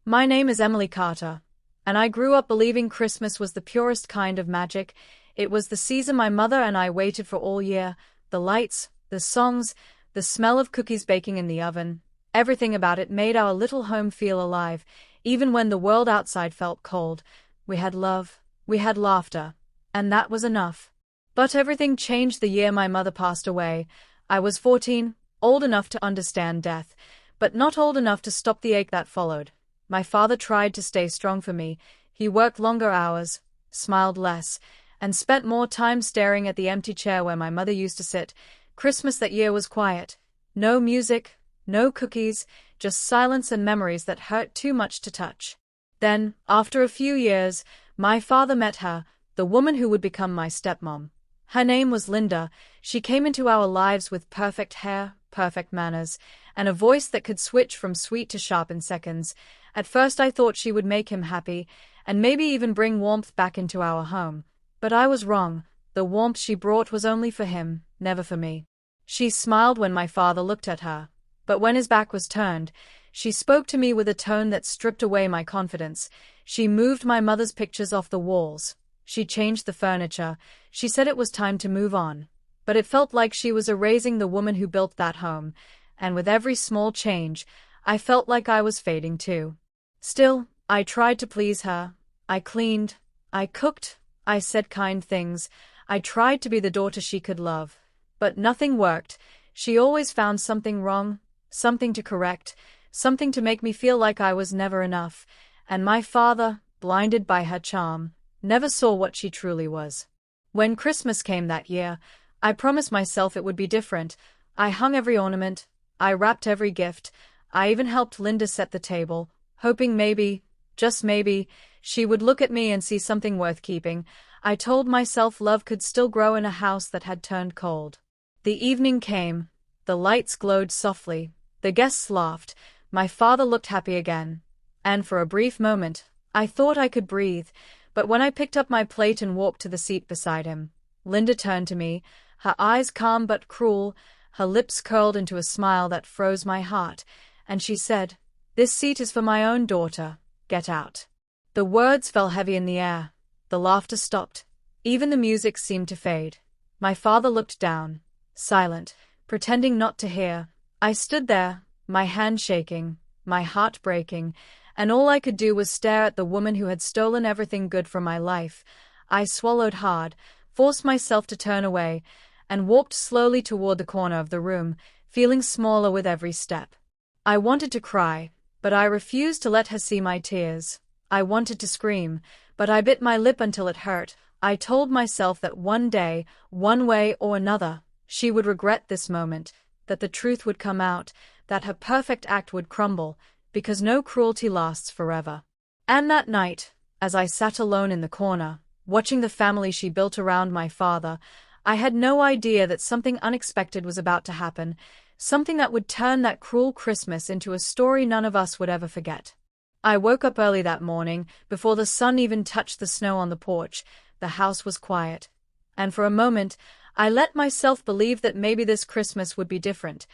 My name is Emily Carter, and I grew up believing Christmas was the purest kind of magic. It was the season my mother and I waited for all year. The lights, the songs, the smell of cookies baking in the oven. Everything about it made our little home feel alive, even when the world outside felt cold. We had love, we had laughter, and that was enough. But everything changed the year my mother passed away. I was 14, old enough to understand death, but not old enough to stop the ache that followed. My father tried to stay strong for me. He worked longer hours, smiled less, and spent more time staring at the empty chair where my mother used to sit. Christmas that year was quiet. No music, no cookies, just silence and memories that hurt too much to touch. Then, after a few years, my father met her, the woman who would become my stepmom. Her name was Linda. She came into our lives with perfect hair, perfect manners, and a voice that could switch from sweet to sharp in seconds. At first I thought she would make him happy, and maybe even bring warmth back into our home. But I was wrong. The warmth she brought was only for him, never for me. She smiled when my father looked at her, but when his back was turned, she spoke to me with a tone that stripped away my confidence. She moved my mother's pictures off the walls. She changed the furniture. She said it was time to move on. But it felt like she was erasing the woman who built that home, and with every small change, I felt like I was fading too. Still, I tried to please her. I cleaned, I cooked, I said kind things. I tried to be the daughter she could love. But nothing worked. She always found something wrong, something to correct, something to make me feel like I was never enough. And my father, blinded by her charm, never saw what she truly was. When Christmas came that year, I promised myself it would be different. I hung every ornament, I wrapped every gift, I even helped Linda set the table, hoping maybe, just maybe, she would look at me and see something worth keeping. I told myself love could still grow in a house that had turned cold. The evening came, the lights glowed softly, the guests laughed, my father looked happy again. And for a brief moment, I thought I could breathe, but when I picked up my plate and walked to the seat beside him, Linda turned to me, her eyes calm but cruel, her lips curled into a smile that froze my heart, and she said, "This seat is for my own daughter, get out." The words fell heavy in the air, the laughter stopped, even the music seemed to fade. My father looked down, silent, pretending not to hear. I stood there, my hand shaking, my heart breaking, and all I could do was stare at the woman who had stolen everything good from my life. I swallowed hard, forced myself to turn away, and walked slowly toward the corner of the room, feeling smaller with every step. I wanted to cry, but I refused to let her see my tears. I wanted to scream, but I bit my lip until it hurt. I told myself that one day, one way or another, she would regret this moment, that the truth would come out, that her perfect act would crumble, because no cruelty lasts forever. And that night, as I sat alone in the corner, watching the family she built around my father, I had no idea that something unexpected was about to happen, something that would turn that cruel Christmas into a story none of us would ever forget. I woke up early that morning, before the sun even touched the snow on the porch. The house was quiet. And for a moment, I let myself believe that maybe this Christmas would be different.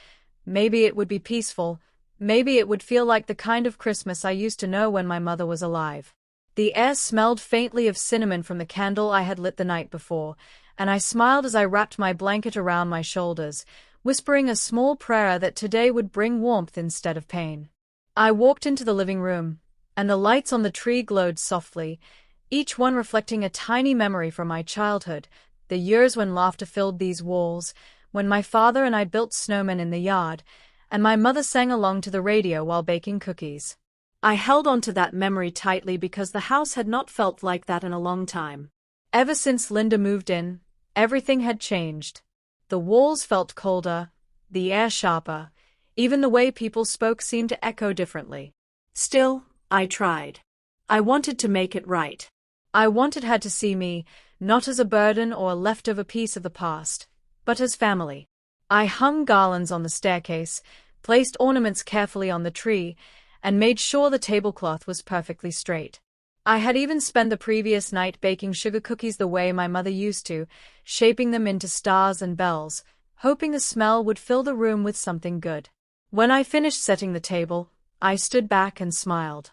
Maybe it would be peaceful. Maybe it would feel like the kind of Christmas I used to know when my mother was alive. The air smelled faintly of cinnamon from the candle I had lit the night before, and I smiled as I wrapped my blanket around my shoulders, whispering a small prayer that today would bring warmth instead of pain. I walked into the living room, and the lights on the tree glowed softly, each one reflecting a tiny memory from my childhood, the years when laughter filled these walls, when my father and I built snowmen in the yard, and my mother sang along to the radio while baking cookies. I held on to that memory tightly because the house had not felt like that in a long time. Ever since Linda moved in, everything had changed. The walls felt colder, the air sharper, even the way people spoke seemed to echo differently. Still, I tried. I wanted to make it right. I wanted her to see me, not as a burden or a leftover piece of the past, but as family. I hung garlands on the staircase, placed ornaments carefully on the tree, and made sure the tablecloth was perfectly straight. I had even spent the previous night baking sugar cookies the way my mother used to, shaping them into stars and bells, hoping the smell would fill the room with something good. When I finished setting the table, I stood back and smiled.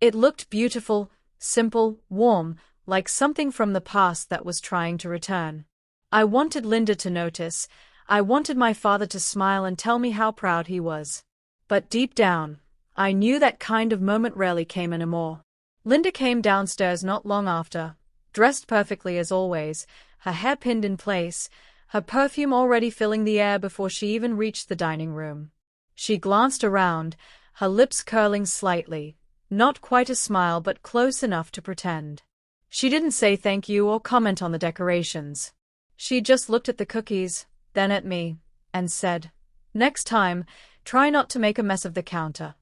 It looked beautiful, simple, warm, like something from the past that was trying to return. I wanted Linda to notice. I wanted my father to smile and tell me how proud he was. But deep down, I knew that kind of moment rarely came anymore. Linda came downstairs not long after, dressed perfectly as always, her hair pinned in place, her perfume already filling the air before she even reached the dining room. She glanced around, her lips curling slightly, not quite a smile but close enough to pretend. She didn't say thank you or comment on the decorations. She just looked at the cookies, then at me, and said, "Next time, try not to make a mess of the counter."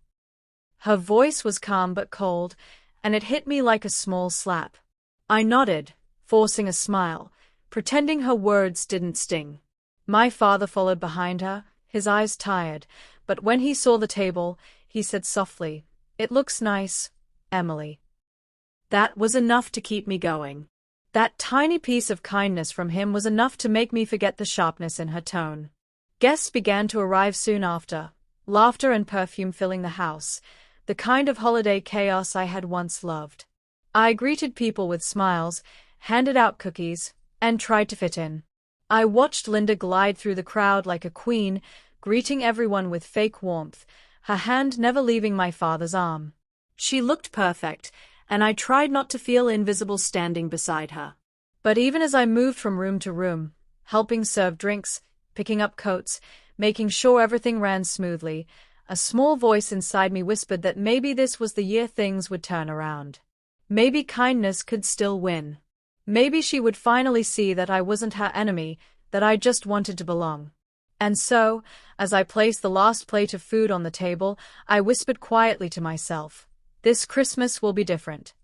Her voice was calm but cold, and it hit me like a small slap. I nodded, forcing a smile, pretending her words didn't sting. My father followed behind her, his eyes tired, but when he saw the table, he said softly, "It looks nice, Emily." That was enough to keep me going. That tiny piece of kindness from him was enough to make me forget the sharpness in her tone. Guests began to arrive soon after, laughter and perfume filling the house, the kind of holiday chaos I had once loved. I greeted people with smiles, handed out cookies, and tried to fit in. I watched Linda glide through the crowd like a queen, greeting everyone with fake warmth, her hand never leaving my father's arm. She looked perfect, and I tried not to feel invisible standing beside her. But even as I moved from room to room, helping serve drinks, picking up coats, making sure everything ran smoothly, a small voice inside me whispered that maybe this was the year things would turn around. Maybe kindness could still win. Maybe she would finally see that I wasn't her enemy, that I just wanted to belong. And so, as I placed the last plate of food on the table, I whispered quietly to myself, "This Christmas will be different."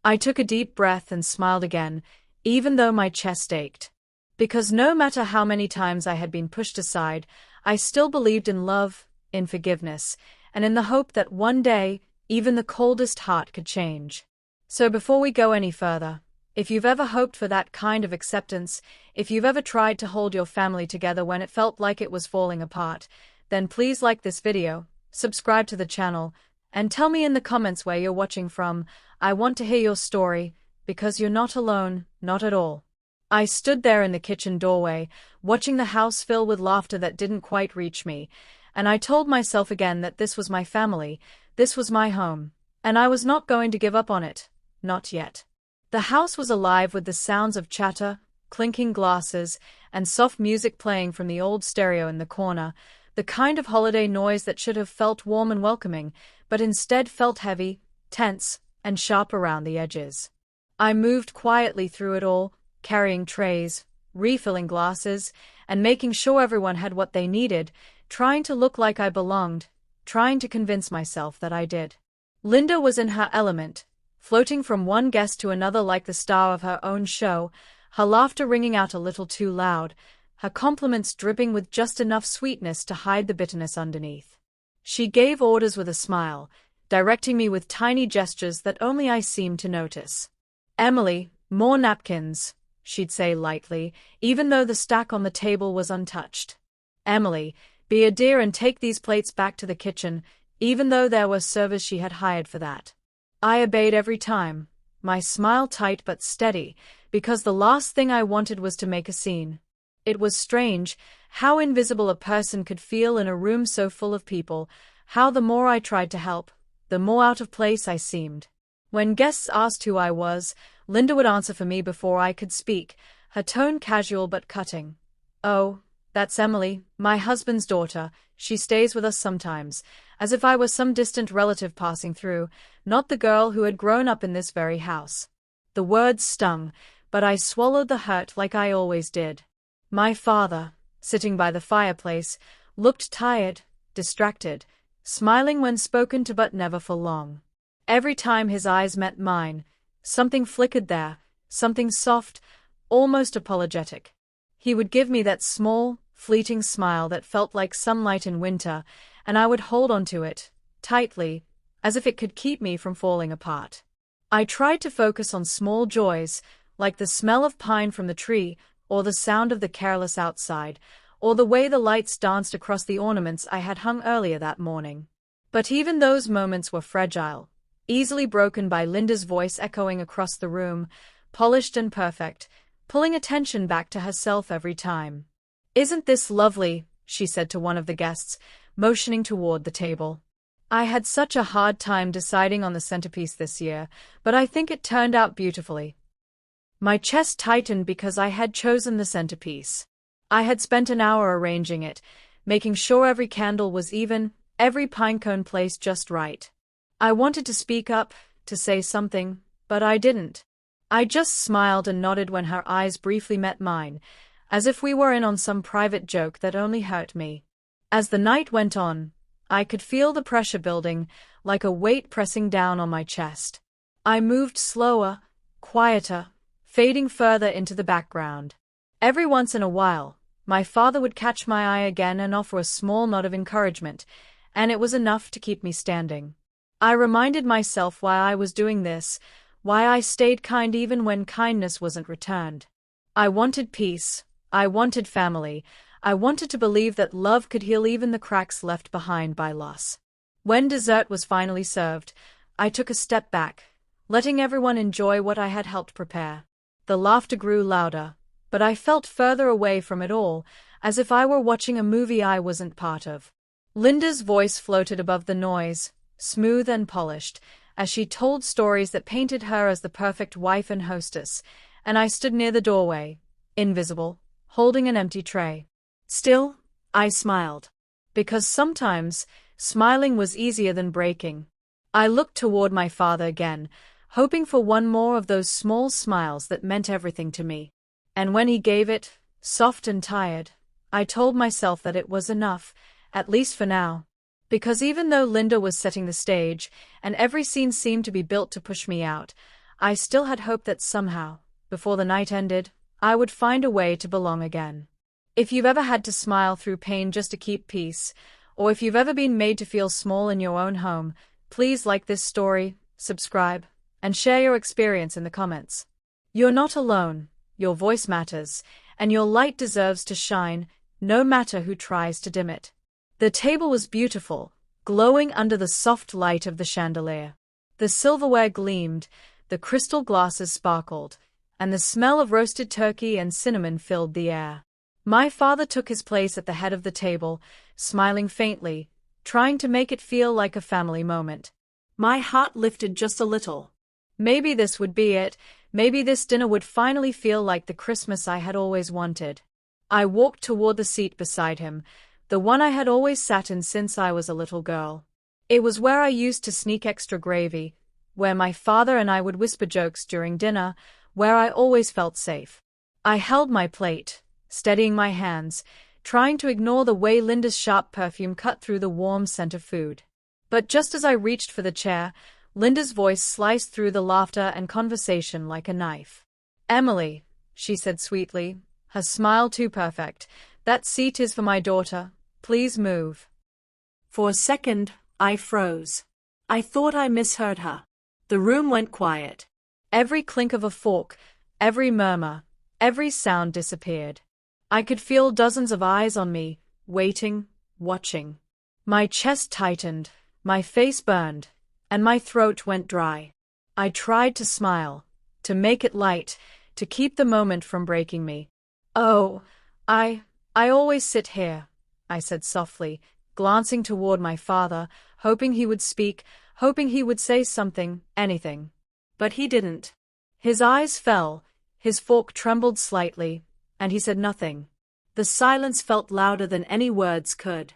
I took a deep breath and smiled again, even though my chest ached. Because no matter how many times I had been pushed aside, I still believed in love, in forgiveness, and in the hope that one day, even the coldest heart could change. So before we go any further, if you've ever hoped for that kind of acceptance, if you've ever tried to hold your family together when it felt like it was falling apart, then please like this video, subscribe to the channel, and tell me in the comments where you're watching from. I want to hear your story, because you're not alone, not at all. I stood there in the kitchen doorway, watching the house fill with laughter that didn't quite reach me, and I told myself again that this was my family, this was my home, and I was not going to give up on it, not yet. The house was alive with the sounds of chatter, clinking glasses, and soft music playing from the old stereo in the corner, the kind of holiday noise that should have felt warm and welcoming, but instead felt heavy, tense, and sharp around the edges. I moved quietly through it all, carrying trays, refilling glasses, and making sure everyone had what they needed, trying to look like I belonged, trying to convince myself that I did. Linda was in her element, floating from one guest to another like the star of her own show, her laughter ringing out a little too loud, her compliments dripping with just enough sweetness to hide the bitterness underneath. She gave orders with a smile, directing me with tiny gestures that only I seemed to notice. "Emily, more napkins," she'd say lightly, even though the stack on the table was untouched. "Emily, be a dear and take these plates back to the kitchen," even though there were servers she had hired for that. I obeyed every time, my smile tight but steady, because the last thing I wanted was to make a scene. It was strange how invisible a person could feel in a room so full of people, how the more I tried to help, the more out of place I seemed. When guests asked who I was, Linda would answer for me before I could speak, her tone casual but cutting. "Oh, that's Emily, my husband's daughter. She stays with us sometimes," as if I was some distant relative passing through, not the girl who had grown up in this very house. The words stung, but I swallowed the hurt like I always did. My father, sitting by the fireplace, looked tired, distracted, smiling when spoken to but never for long. Every time his eyes met mine, something flickered there, something soft, almost apologetic. He would give me that small, fleeting smile that felt like sunlight in winter, and I would hold onto it, tightly, as if it could keep me from falling apart. I tried to focus on small joys, like the smell of pine from the tree, or the sound of the careless outside, or the way the lights danced across the ornaments I had hung earlier that morning. But even those moments were fragile. easily broken by Linda's voice echoing across the room, polished and perfect, pulling attention back to herself every time. "Isn't this lovely?" she said to one of the guests, motioning toward the table. "I had such a hard time deciding on the centerpiece this year, but I think it turned out beautifully." My chest tightened because I had chosen the centerpiece. I had spent an hour arranging it, making sure every candle was even, every pinecone placed just right. I wanted to speak up, to say something, but I didn't. I just smiled and nodded when her eyes briefly met mine, as if we were in on some private joke that only hurt me. As the night went on, I could feel the pressure building, like a weight pressing down on my chest. I moved slower, quieter, fading further into the background. Every once in a while, my father would catch my eye again and offer a small nod of encouragement, and it was enough to keep me standing. I reminded myself why I was doing this, why I stayed kind even when kindness wasn't returned. I wanted peace, I wanted family, I wanted to believe that love could heal even the cracks left behind by loss. When dessert was finally served, I took a step back, letting everyone enjoy what I had helped prepare. The laughter grew louder, but I felt further away from it all, as if I were watching a movie I wasn't part of. Linda's voice floated above the noise, smooth and polished, as she told stories that painted her as the perfect wife and hostess, and I stood near the doorway, invisible, holding an empty tray. Still, I smiled. Because sometimes, smiling was easier than breaking. I looked toward my father again, hoping for one more of those small smiles that meant everything to me. And when he gave it, soft and tired, I told myself that it was enough, at least for now. Because even though Linda was setting the stage, and every scene seemed to be built to push me out, I still had hope that somehow, before the night ended, I would find a way to belong again. If you've ever had to smile through pain just to keep peace, or if you've ever been made to feel small in your own home, please like this story, subscribe, and share your experience in the comments. You're not alone, your voice matters, and your light deserves to shine, no matter who tries to dim it. The table was beautiful, glowing under the soft light of the chandelier. The silverware gleamed, the crystal glasses sparkled, and the smell of roasted turkey and cinnamon filled the air. My father took his place at the head of the table, smiling faintly, trying to make it feel like a family moment. My heart lifted just a little. Maybe this would be it, maybe this dinner would finally feel like the Christmas I had always wanted. I walked toward the seat beside him, the one I had always sat in since I was a little girl. It was where I used to sneak extra gravy, where my father and I would whisper jokes during dinner, where I always felt safe. I held my plate, steadying my hands, trying to ignore the way Linda's sharp perfume cut through the warm scent of food. But just as I reached for the chair, Linda's voice sliced through the laughter and conversation like a knife. "Emily," she said sweetly, her smile too perfect, "that seat is for my daughter. Please move." For a second, I froze. I thought I misheard her. The room went quiet. Every clink of a fork, every murmur, every sound disappeared. I could feel dozens of eyes on me, waiting, watching. My chest tightened, my face burned, and my throat went dry. I tried to smile, to make it light, to keep the moment from breaking me. "Oh, I always sit here," I said softly, glancing toward my father, hoping he would speak, hoping he would say something, anything. But he didn't. His eyes fell, his fork trembled slightly, and he said nothing. The silence felt louder than any words could.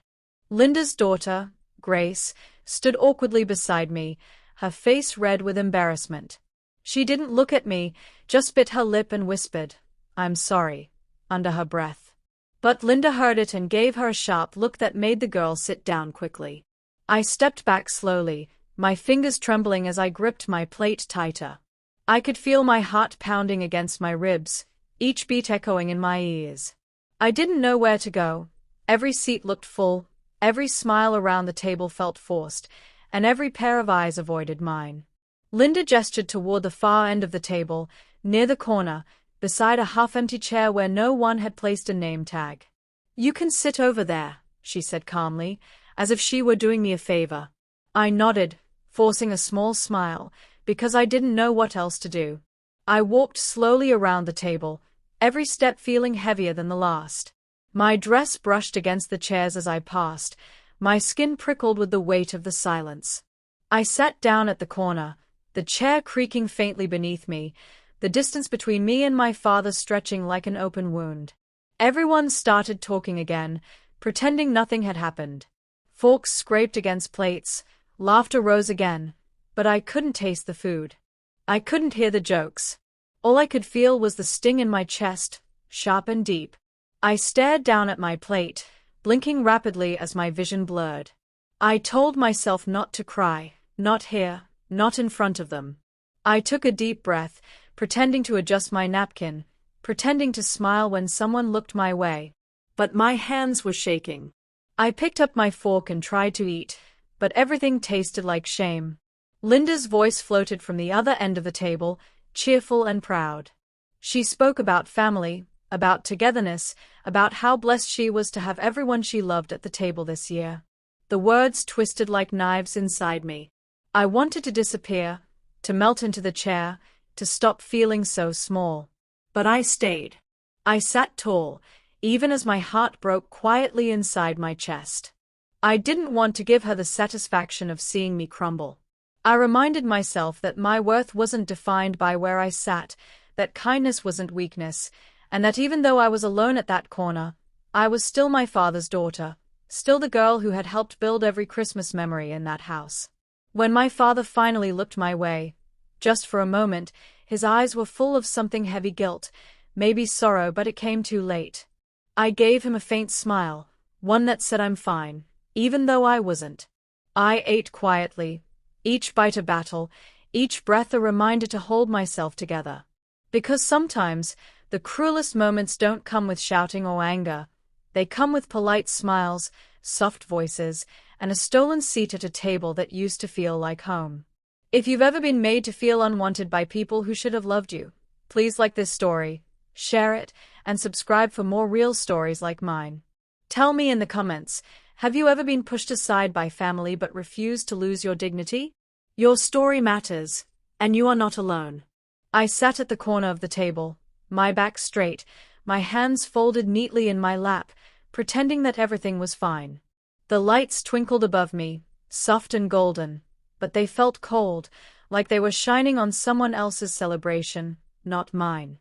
Linda's daughter, Grace, stood awkwardly beside me, her face red with embarrassment. She didn't look at me, just bit her lip and whispered, "I'm sorry," under her breath. But Linda heard it and gave her a sharp look that made the girl sit down quickly. I stepped back slowly, my fingers trembling as I gripped my plate tighter. I could feel my heart pounding against my ribs, each beat echoing in my ears. I didn't know where to go. Every seat looked full, every smile around the table felt forced, and every pair of eyes avoided mine. Linda gestured toward the far end of the table, near the corner, beside a half-empty chair where no one had placed a name tag. "You can sit over there," she said calmly, as if she were doing me a favor. I nodded, forcing a small smile, because I didn't know what else to do. I walked slowly around the table, every step feeling heavier than the last. My dress brushed against the chairs as I passed, my skin prickled with the weight of the silence. I sat down at the corner, the chair creaking faintly beneath me, the distance between me and my father stretching like an open wound. Everyone started talking again, pretending nothing had happened. Forks scraped against plates, laughter rose again, but I couldn't taste the food. I couldn't hear the jokes. All I could feel was the sting in my chest, sharp and deep. I stared down at my plate, blinking rapidly as my vision blurred. I told myself not to cry, not here, not in front of them. I took a deep breath, pretending to adjust my napkin, pretending to smile when someone looked my way. But my hands were shaking. I picked up my fork and tried to eat, but everything tasted like shame. Linda's voice floated from the other end of the table, cheerful and proud. She spoke about family, about togetherness, about how blessed she was to have everyone she loved at the table this year. The words twisted like knives inside me. I wanted to disappear, to melt into the chair, to stop feeling so small. But I stayed. I sat tall, even as my heart broke quietly inside my chest. I didn't want to give her the satisfaction of seeing me crumble. I reminded myself that my worth wasn't defined by where I sat, that kindness wasn't weakness, and that even though I was alone at that corner, I was still my father's daughter, still the girl who had helped build every Christmas memory in that house. When my father finally looked my way, just for a moment, his eyes were full of something heavy, guilt, maybe sorrow, but it came too late. I gave him a faint smile, one that said I'm fine, even though I wasn't. I ate quietly, each bite a battle, each breath a reminder to hold myself together. Because sometimes, the cruelest moments don't come with shouting or anger. They come with polite smiles, soft voices, and a stolen seat at a table that used to feel like home. If you've ever been made to feel unwanted by people who should have loved you, please like this story, share it, and subscribe for more real stories like mine. Tell me in the comments, have you ever been pushed aside by family but refused to lose your dignity? Your story matters, and you are not alone. I sat at the corner of the table, my back straight, my hands folded neatly in my lap, pretending that everything was fine. The lights twinkled above me, soft and golden, but they felt cold, like they were shining on someone else's celebration, not mine.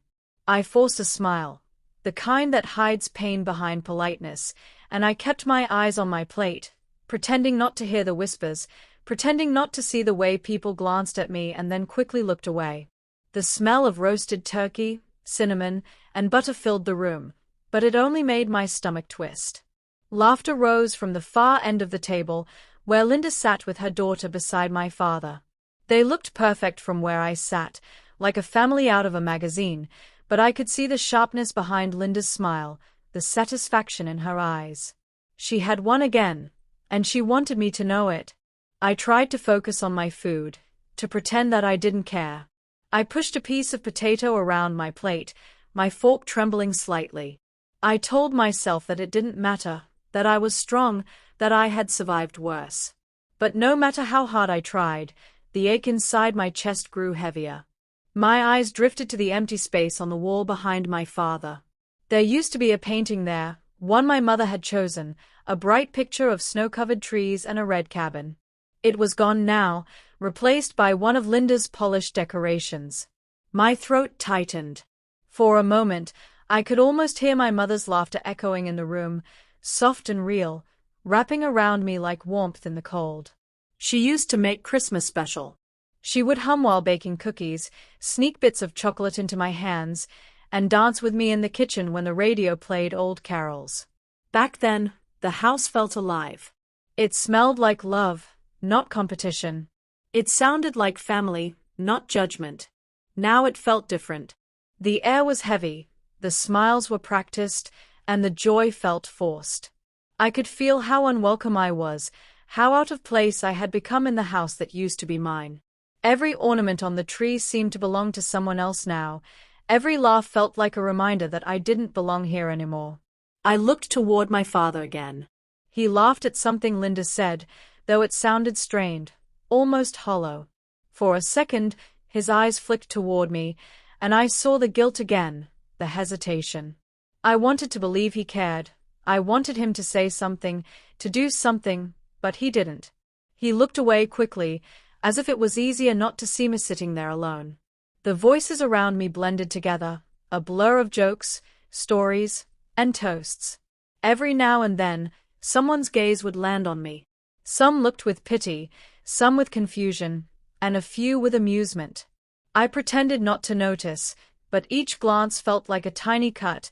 I forced a smile, the kind that hides pain behind politeness, and I kept my eyes on my plate, pretending not to hear the whispers, pretending not to see the way people glanced at me and then quickly looked away. The smell of roasted turkey, cinnamon, and butter filled the room, but it only made my stomach twist. Laughter rose from the far end of the table, where Linda sat with her daughter beside my father. They looked perfect from where I sat, like a family out of a magazine, but I could see the sharpness behind Linda's smile, the satisfaction in her eyes. She had won again, and she wanted me to know it. I tried to focus on my food, to pretend that I didn't care. I pushed a piece of potato around my plate, my fork trembling slightly. I told myself that it didn't matter, that I was strong, that I had survived worse. But no matter how hard I tried, the ache inside my chest grew heavier. My eyes drifted to the empty space on the wall behind my father. There used to be a painting there, one my mother had chosen, a bright picture of snow-covered trees and a red cabin. It was gone now, replaced by one of Linda's polished decorations. My throat tightened. For a moment, I could almost hear my mother's laughter echoing in the room, soft and real, wrapping around me like warmth in the cold. She used to make Christmas special. She would hum while baking cookies, sneak bits of chocolate into my hands, and dance with me in the kitchen when the radio played old carols. Back then, the house felt alive. It smelled like love, not competition. It sounded like family, not judgment. Now it felt different. The air was heavy, the smiles were practiced, and the joy felt forced. I could feel how unwelcome I was, how out of place I had become in the house that used to be mine. Every ornament on the tree seemed to belong to someone else now. Every laugh felt like a reminder that I didn't belong here anymore. I looked toward my father again. He laughed at something Linda said, though it sounded strained, almost hollow. For a second, his eyes flicked toward me, and I saw the guilt again, the hesitation. I wanted to believe he cared. I wanted him to say something, to do something, but he didn't. He looked away quickly, as if it was easier not to see me sitting there alone. The voices around me blended together, a blur of jokes, stories, and toasts. Every now and then, someone's gaze would land on me. Some looked with pity, some with confusion, and a few with amusement. I pretended not to notice, but each glance felt like a tiny cut,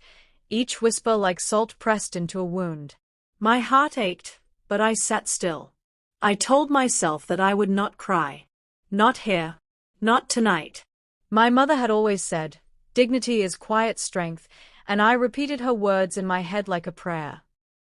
each whisper like salt pressed into a wound. My heart ached, but I sat still. I told myself that I would not cry. Not here. Not tonight. My mother had always said, "Dignity is quiet strength," and I repeated her words in my head like a prayer.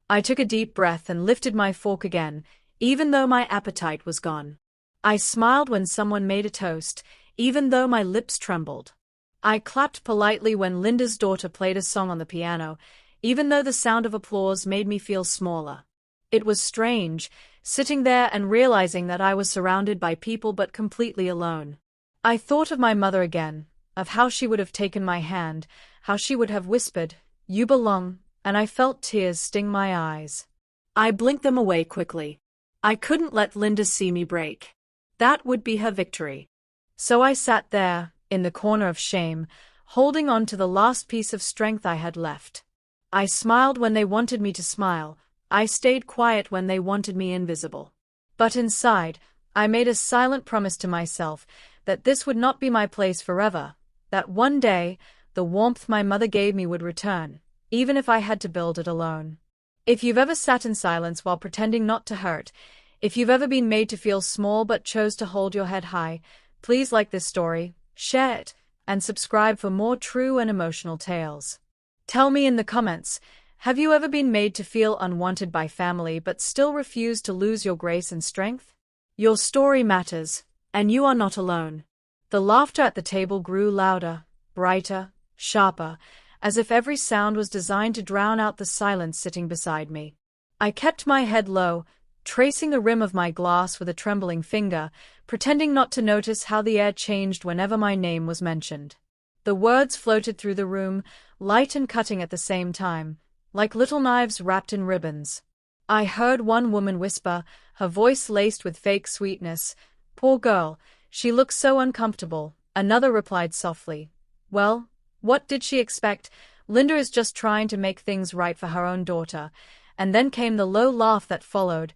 I took a deep breath and lifted my fork again, even though my appetite was gone. I smiled when someone made a toast, even though my lips trembled. I clapped politely when Linda's daughter played a song on the piano, even though the sound of applause made me feel smaller. It was strange, sitting there and realizing that I was surrounded by people but completely alone. I thought of my mother again, of how she would have taken my hand, how she would have whispered, "You belong," and I felt tears sting my eyes. I blinked them away quickly. I couldn't let Linda see me break. That would be her victory. So I sat there, in the corner of shame, holding on to the last piece of strength I had left. I smiled when they wanted me to smile. I stayed quiet when they wanted me invisible. But inside, I made a silent promise to myself that this would not be my place forever, that one day, the warmth my mother gave me would return, even if I had to build it alone. If you've ever sat in silence while pretending not to hurt, if you've ever been made to feel small but chose to hold your head high, please like this story, share it, and subscribe for more true and emotional tales. Tell me in the comments, have you ever been made to feel unwanted by family but still refused to lose your grace and strength? Your story matters, and you are not alone. The laughter at the table grew louder, brighter, sharper, as if every sound was designed to drown out the silence sitting beside me. I kept my head low, tracing the rim of my glass with a trembling finger, pretending not to notice how the air changed whenever my name was mentioned. The words floated through the room, light and cutting at the same time, like little knives wrapped in ribbons. I heard one woman whisper, her voice laced with fake sweetness, "Poor girl, she looks so uncomfortable." Another replied softly, "Well, what did she expect? Linda is just trying to make things right for her own daughter." And then came the low laugh that followed,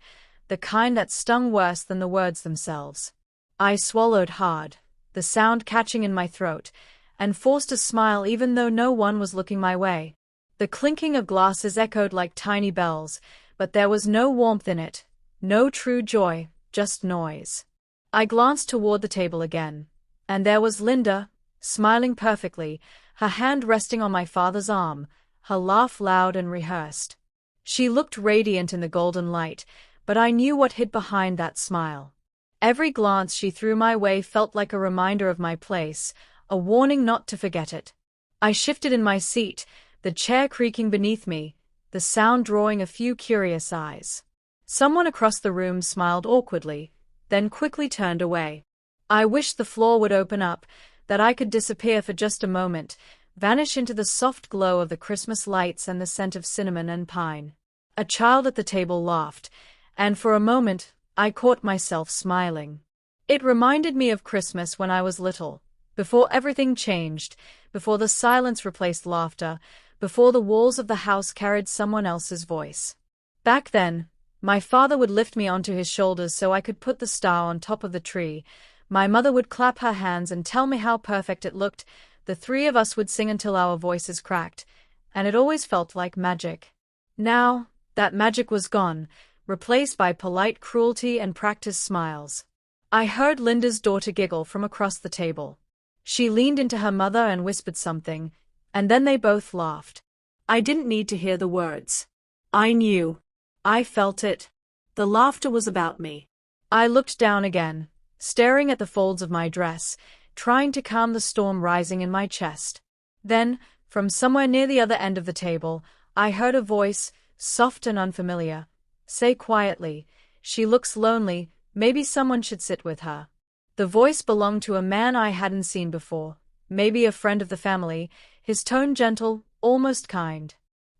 the kind that stung worse than the words themselves. I swallowed hard, the sound catching in my throat, and forced a smile even though no one was looking my way. The clinking of glasses echoed like tiny bells, but there was no warmth in it, no true joy, just noise. I glanced toward the table again, and there was Linda, smiling perfectly, her hand resting on my father's arm, her laugh loud and rehearsed. She looked radiant in the golden light, but I knew what hid behind that smile. Every glance she threw my way felt like a reminder of my place, a warning not to forget it. I shifted in my seat, the chair creaking beneath me, the sound drawing a few curious eyes. Someone across the room smiled awkwardly, then quickly turned away. I wished the floor would open up, that I could disappear for just a moment, vanish into the soft glow of the Christmas lights and the scent of cinnamon and pine. A child at the table laughed, and for a moment, I caught myself smiling. It reminded me of Christmas when I was little, before everything changed, before the silence replaced laughter, before the walls of the house carried someone else's voice. Back then, my father would lift me onto his shoulders so I could put the star on top of the tree. My mother would clap her hands and tell me how perfect it looked. The three of us would sing until our voices cracked, and it always felt like magic. Now, that magic was gone, replaced by polite cruelty and practiced smiles. I heard Linda's daughter giggle from across the table. She leaned into her mother and whispered something, and then they both laughed. I didn't need to hear the words. I knew. I felt it. The laughter was about me. I looked down again, staring at the folds of my dress, trying to calm the storm rising in my chest. Then, from somewhere near the other end of the table, I heard a voice, soft and unfamiliar, say quietly, "She looks lonely, Maybe someone should sit with her. The voice belonged to a man I hadn't seen before, maybe a friend of the family, his tone gentle, almost kind.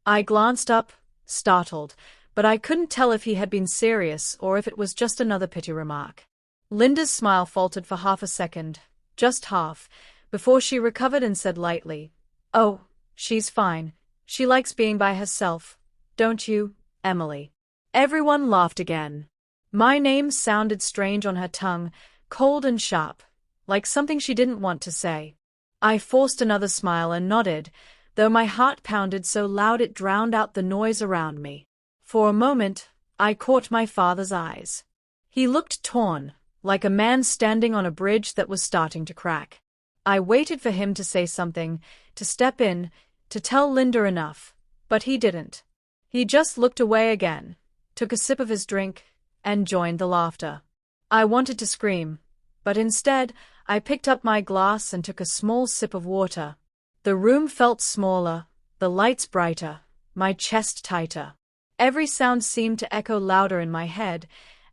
I glanced up, startled, but I couldn't tell if he had been serious or if it was just another pity remark. Linda's smile faltered for half a second, just half, before she recovered and said lightly, "Oh, she's fine. She likes being by herself. Don't you, Emily?" Everyone laughed again. My name sounded strange on her tongue, cold and sharp, like something she didn't want to say. I forced another smile and nodded, though my heart pounded so loud it drowned out the noise around me. For a moment, I caught my father's eyes. He looked torn, like a man standing on a bridge that was starting to crack. I waited for him to say something, to step in, to tell Linda enough, but he didn't. He just looked away again, took a sip of his drink, and joined the laughter. I wanted to scream, but instead, I picked up my glass and took a small sip of water. The room felt smaller, the lights brighter, my chest tighter. Every sound seemed to echo louder in my head,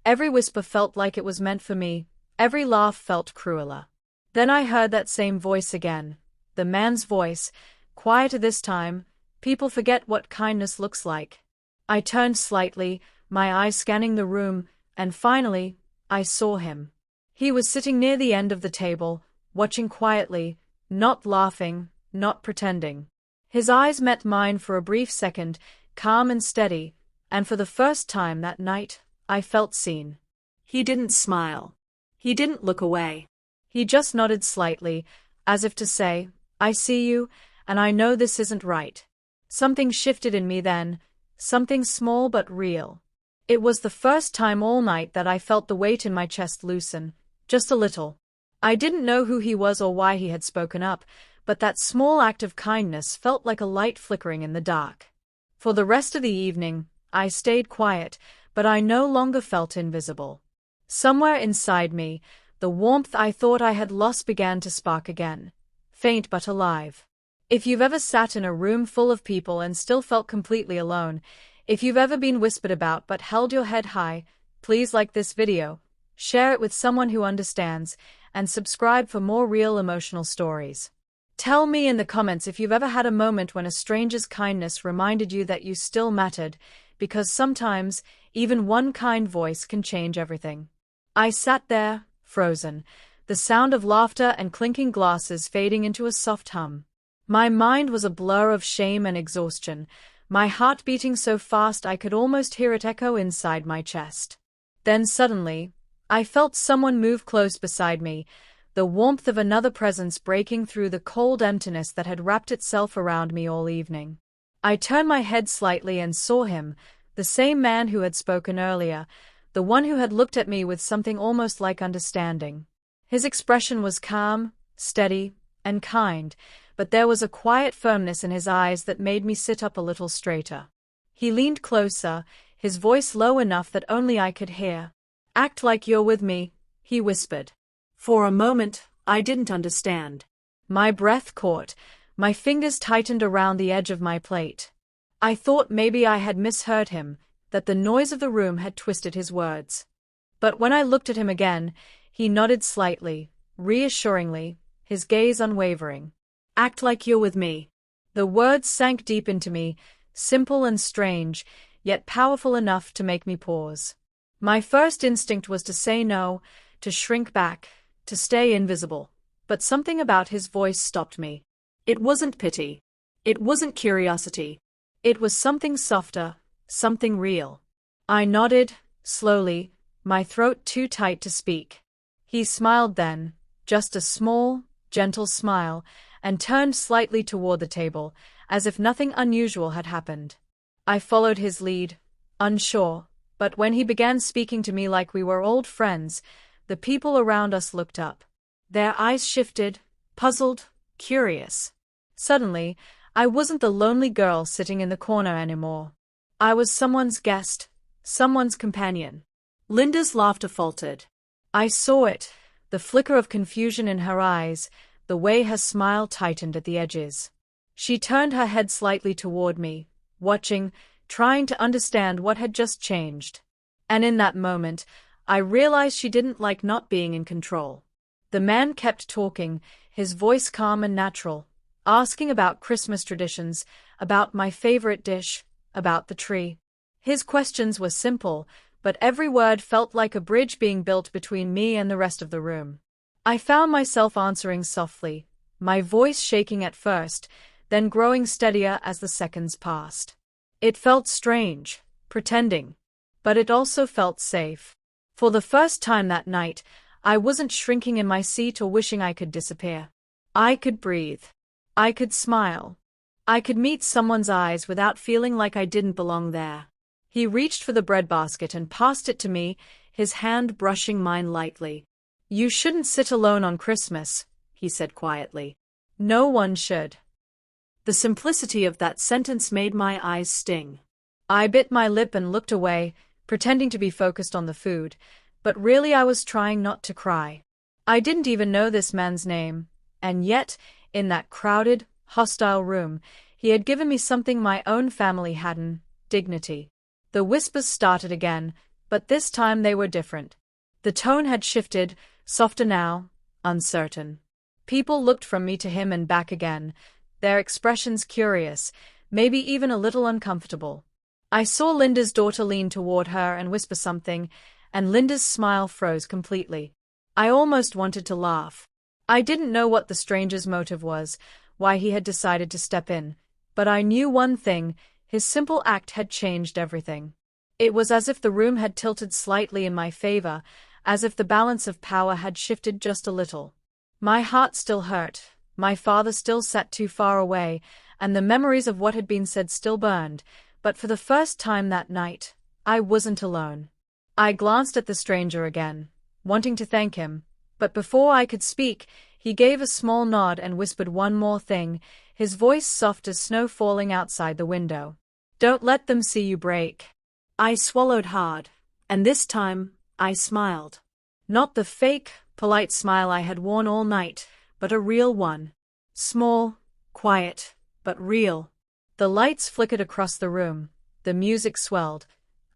every whisper felt like it was meant for me, every laugh felt crueler. Then I heard that same voice again, the man's voice, quieter this time. People forget what kindness looks like. I turned slightly, my eyes scanning the room, and finally, I saw him. He was sitting near the end of the table, watching quietly, not laughing, not pretending. His eyes met mine for a brief second, calm and steady, and for the first time that night, I felt seen. He didn't smile. He didn't look away. He just nodded slightly, as if to say, "I see you, and I know this isn't right." Something shifted in me then, something small but real. It was the first time all night that I felt the weight in my chest loosen, just a little. I didn't know who he was or why he had spoken up, but that small act of kindness felt like a light flickering in the dark. For the rest of the evening, I stayed quiet, but I no longer felt invisible. Somewhere inside me, the warmth I thought I had lost began to spark again, faint but alive. If you've ever sat in a room full of people and still felt completely alone, if you've ever been whispered about but held your head high, please like this video, share it with someone who understands, and subscribe for more real emotional stories. Tell me in the comments if you've ever had a moment when a stranger's kindness reminded you that you still mattered, because sometimes, even one kind voice can change everything. I sat there, frozen, the sound of laughter and clinking glasses fading into a soft hum. My mind was a blur of shame and exhaustion, my heart beating so fast I could almost hear it echo inside my chest. Then suddenly, I felt someone move close beside me, the warmth of another presence breaking through the cold emptiness that had wrapped itself around me all evening. I turned my head slightly and saw him, the same man who had spoken earlier, the one who had looked at me with something almost like understanding. His expression was calm, steady, and kind, but there was a quiet firmness in his eyes that made me sit up a little straighter. He leaned closer, his voice low enough that only I could hear. "Act like you're with me," he whispered. For a moment, I didn't understand. My breath caught, my fingers tightened around the edge of my plate. I thought maybe I had misheard him, that the noise of the room had twisted his words. But when I looked at him again, he nodded slightly, reassuringly, his gaze unwavering. "Act like you're with me." The words sank deep into me, simple and strange, yet powerful enough to make me pause. My first instinct was to say no, to shrink back, to stay invisible, but something about his voice stopped me. It wasn't pity. It wasn't curiosity. It was something softer, something real. I nodded, slowly, my throat too tight to speak. He smiled then, just a small, gentle smile, and turned slightly toward the table, as if nothing unusual had happened. I followed his lead, unsure, but when he began speaking to me like we were old friends, the people around us looked up. Their eyes shifted, puzzled, curious. Suddenly, I wasn't the lonely girl sitting in the corner anymore. I was someone's guest, someone's companion. Linda's laughter faltered. I saw it, the flicker of confusion in her eyes, the way her smile tightened at the edges. She turned her head slightly toward me, watching, trying to understand what had just changed. And in that moment, I realized she didn't like not being in control. The man kept talking, his voice calm and natural, asking about Christmas traditions, about my favorite dish, about the tree. His questions were simple, but every word felt like a bridge being built between me and the rest of the room. I found myself answering softly, my voice shaking at first, then growing steadier as the seconds passed. It felt strange, pretending, but it also felt safe. For the first time that night, I wasn't shrinking in my seat or wishing I could disappear. I could breathe. I could smile. I could meet someone's eyes without feeling like I didn't belong there. He reached for the breadbasket and passed it to me, his hand brushing mine lightly. "You shouldn't sit alone on Christmas," he said quietly. "No one should." The simplicity of that sentence made my eyes sting. I bit my lip and looked away, pretending to be focused on the food, but really I was trying not to cry. I didn't even know this man's name, and yet, in that crowded, hostile room, he had given me something my own family hadn't: dignity. The whispers started again, but this time they were different. The tone had shifted, softer now, uncertain. People looked from me to him and back again, their expressions curious, maybe even a little uncomfortable. I saw Linda's daughter lean toward her and whisper something, and Linda's smile froze completely. I almost wanted to laugh. I didn't know what the stranger's motive was, why he had decided to step in, but I knew one thing: his simple act had changed everything. It was as if the room had tilted slightly in my favor, as if the balance of power had shifted just a little. My heart still hurt, my father still sat too far away, and the memories of what had been said still burned, but for the first time that night, I wasn't alone. I glanced at the stranger again, wanting to thank him, but before I could speak, he gave a small nod and whispered one more thing, his voice soft as snow falling outside the window. "Don't let them see you break." I swallowed hard, and this time, I smiled. Not the fake, polite smile I had worn all night, but a real one. Small, quiet, but real. The lights flickered across the room, the music swelled,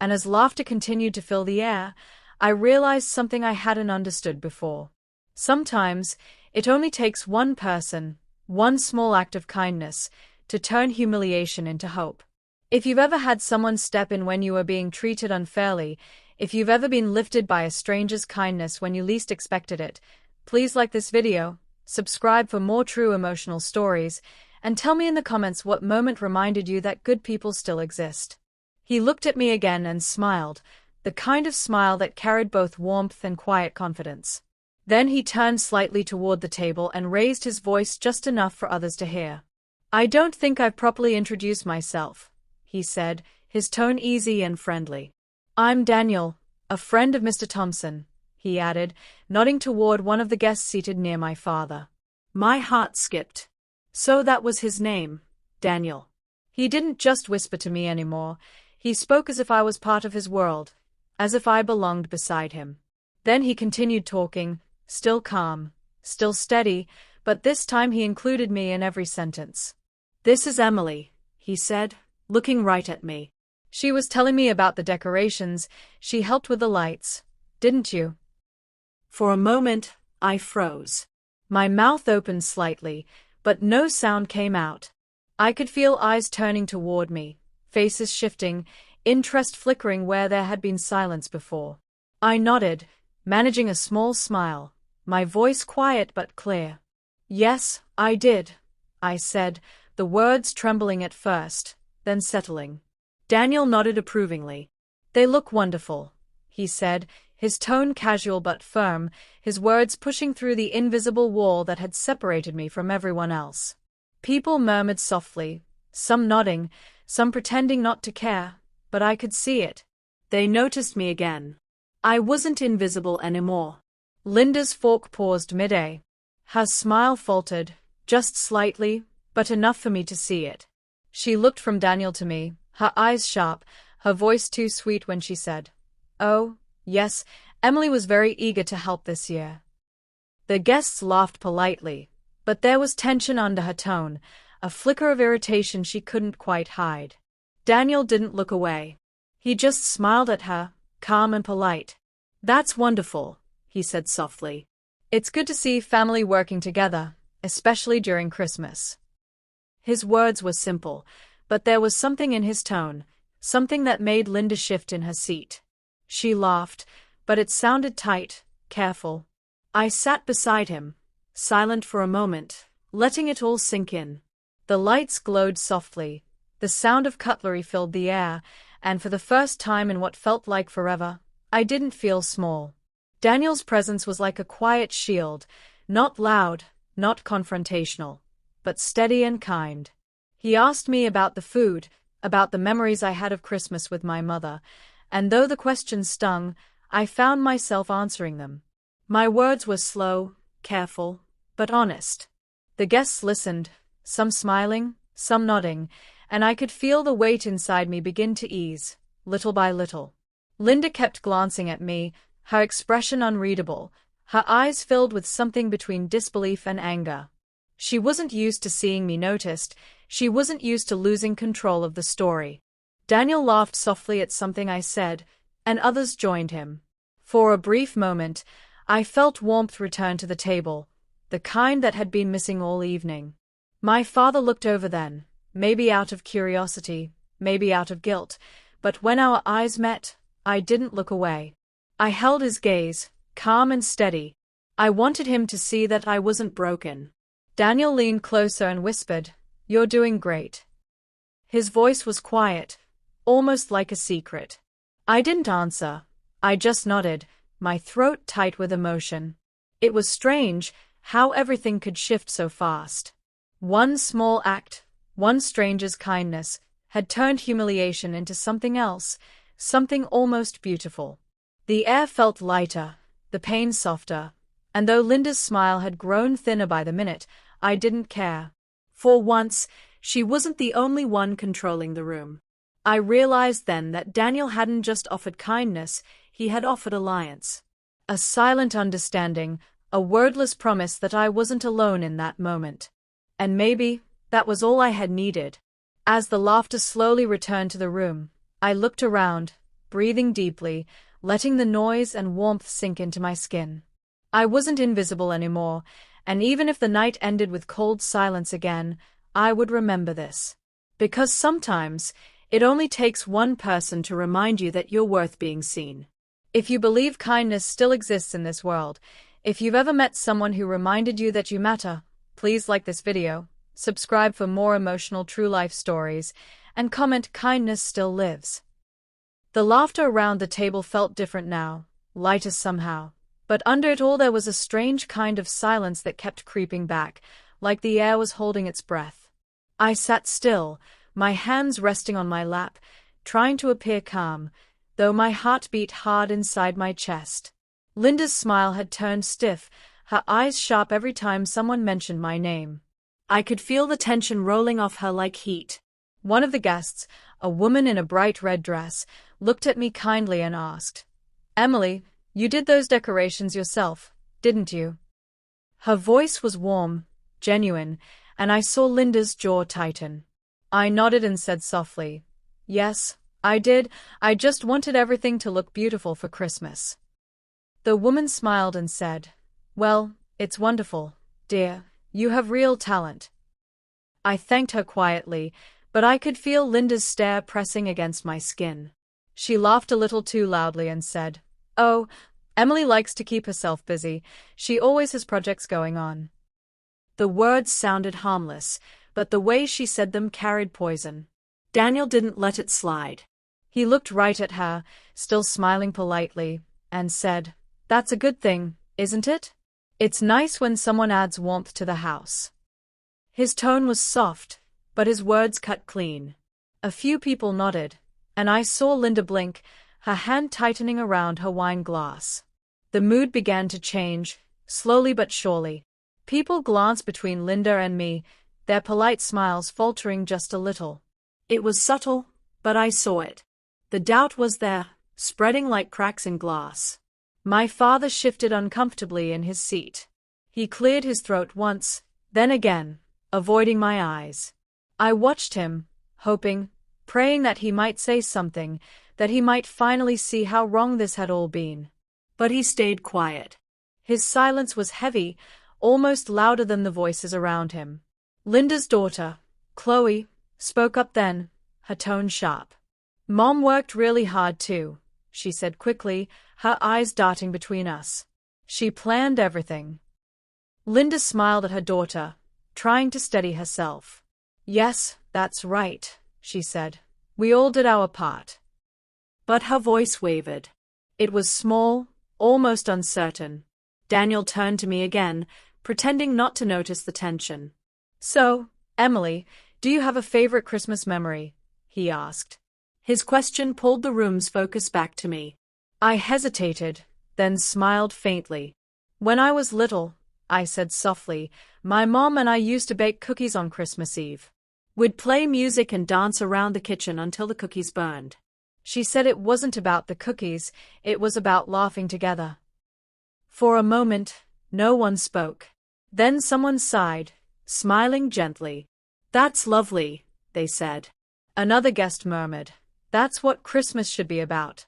and as laughter continued to fill the air, I realized something I hadn't understood before. Sometimes, it only takes one person, one small act of kindness, to turn humiliation into hope. If you've ever had someone step in when you were being treated unfairly, if you've ever been lifted by a stranger's kindness when you least expected it, please like this video, subscribe for more true emotional stories, and tell me in the comments what moment reminded you that good people still exist. He looked at me again and smiled, the kind of smile that carried both warmth and quiet confidence. Then he turned slightly toward the table and raised his voice just enough for others to hear. "I don't think I've properly introduced myself," he said, his tone easy and friendly. "I'm Daniel, a friend of Mr. Thompson," he added, nodding toward one of the guests seated near my father. My heart skipped. So that was his name, Daniel. He didn't just whisper to me anymore, he spoke as if I was part of his world, as if I belonged beside him. Then he continued talking, still calm, still steady, but this time he included me in every sentence. "This is Emily," he said, looking right at me. "She was telling me about the decorations, she helped with the lights, didn't you?" For a moment, I froze. My mouth opened slightly, but no sound came out. I could feel eyes turning toward me, faces shifting, interest flickering where there had been silence before. I nodded, managing a small smile, my voice quiet but clear. "Yes, I did," I said, the words trembling at first, then settling. Daniel nodded approvingly. "They look wonderful," he said, his tone casual but firm, his words pushing through the invisible wall that had separated me from everyone else. People murmured softly, some nodding, some pretending not to care, but I could see it. They noticed me again. I wasn't invisible anymore. Linda's fork paused mid-air. Her smile faltered, just slightly, but enough for me to see it. She looked from Daniel to me, her eyes sharp, her voice too sweet when she said, "Oh, yes, Emily was very eager to help this year." The guests laughed politely, but there was tension under her tone, a flicker of irritation she couldn't quite hide. Daniel didn't look away. He just smiled at her, calm and polite. "That's wonderful," he said softly. "It's good to see family working together, especially during Christmas." His words were simple, but there was something in his tone, something that made Linda shift in her seat. She laughed, but it sounded tight, careful. I sat beside him, silent for a moment, letting it all sink in. The lights glowed softly, the sound of cutlery filled the air, and for the first time in what felt like forever, I didn't feel small. Daniel's presence was like a quiet shield, not loud, not confrontational, but steady and kind. He asked me about the food, about the memories I had of Christmas with my mother, and though the questions stung, I found myself answering them. My words were slow, careful, but honest. The guests listened, some smiling, some nodding, and I could feel the weight inside me begin to ease, little by little. Linda kept glancing at me, her expression unreadable, her eyes filled with something between disbelief and anger. She wasn't used to seeing me noticed, she wasn't used to losing control of the story. Daniel laughed softly at something I said, and others joined him. For a brief moment, I felt warmth return to the table, the kind that had been missing all evening. My father looked over then, maybe out of curiosity, maybe out of guilt, but when our eyes met, I didn't look away. I held his gaze, calm and steady. I wanted him to see that I wasn't broken. Daniel leaned closer and whispered, "You're doing great." His voice was quiet, almost like a secret. I didn't answer. I just nodded, my throat tight with emotion. It was strange how everything could shift so fast. One small act, one stranger's kindness, had turned humiliation into something else, something almost beautiful. The air felt lighter, the pain softer, and though Linda's smile had grown thinner by the minute, I didn't care. For once, she wasn't the only one controlling the room. I realized then that Daniel hadn't just offered kindness, he had offered alliance. A silent understanding, a wordless promise that I wasn't alone in that moment. And maybe that was all I had needed. As the laughter slowly returned to the room, I looked around, breathing deeply, letting the noise and warmth sink into my skin. I wasn't invisible anymore, and even if the night ended with cold silence again, I would remember this. Because sometimes, it only takes one person to remind you that you're worth being seen. If you believe kindness still exists in this world, if you've ever met someone who reminded you that you matter, please like this video, subscribe for more emotional true-life stories, and comment "Kindness still lives." The laughter around the table felt different now, lighter somehow, but under it all there was a strange kind of silence that kept creeping back, like the air was holding its breath. I sat still, my hands resting on my lap, trying to appear calm, though my heart beat hard inside my chest. Linda's smile had turned stiff, her eyes sharp every time someone mentioned my name. I could feel the tension rolling off her like heat. One of the guests, a woman in a bright red dress, looked at me kindly and asked, "Emily, you did those decorations yourself, didn't you?" Her voice was warm, genuine, and I saw Linda's jaw tighten. I nodded and said softly, "Yes, I did. I just wanted everything to look beautiful for Christmas." The woman smiled and said, "Well, it's wonderful, dear. You have real talent." I thanked her quietly, but I could feel Linda's stare pressing against my skin. She laughed a little too loudly and said, "Oh, Emily likes to keep herself busy. She always has projects going on." The words sounded harmless, but the way she said them carried poison. Daniel didn't let it slide. He looked right at her, still smiling politely, and said, "That's a good thing, isn't it? It's nice when someone adds warmth to the house." His tone was soft, but his words cut clean. A few people nodded, and I saw Linda blink, her hand tightening around her wine glass. The mood began to change, slowly but surely. People glanced between Linda and me, their polite smiles faltering just a little. It was subtle, but I saw it. The doubt was there, spreading like cracks in glass. My father shifted uncomfortably in his seat. He cleared his throat once, then again, avoiding my eyes. I watched him, hoping, praying that he might say something, that he might finally see how wrong this had all been. But he stayed quiet. His silence was heavy, almost louder than the voices around him. Linda's daughter, Chloe, spoke up then, her tone sharp. "Mom worked really hard too," she said quickly, her eyes darting between us. "She planned everything." Linda smiled at her daughter, trying to steady herself. "Yes, that's right," she said. "We all did our part." But her voice wavered. It was small, almost uncertain. Daniel turned to me again, pretending not to notice the tension. "So, Emily, do you have a favorite Christmas memory?" he asked. His question pulled the room's focus back to me. I hesitated, then smiled faintly. "When I was little," I said softly, "my mom and I used to bake cookies on Christmas Eve. We'd play music and dance around the kitchen until the cookies burned." She said it wasn't about the cookies, it was about laughing together. For a moment, no one spoke. Then someone sighed, smiling gently. "That's lovely," they said. Another guest murmured, "That's what Christmas should be about."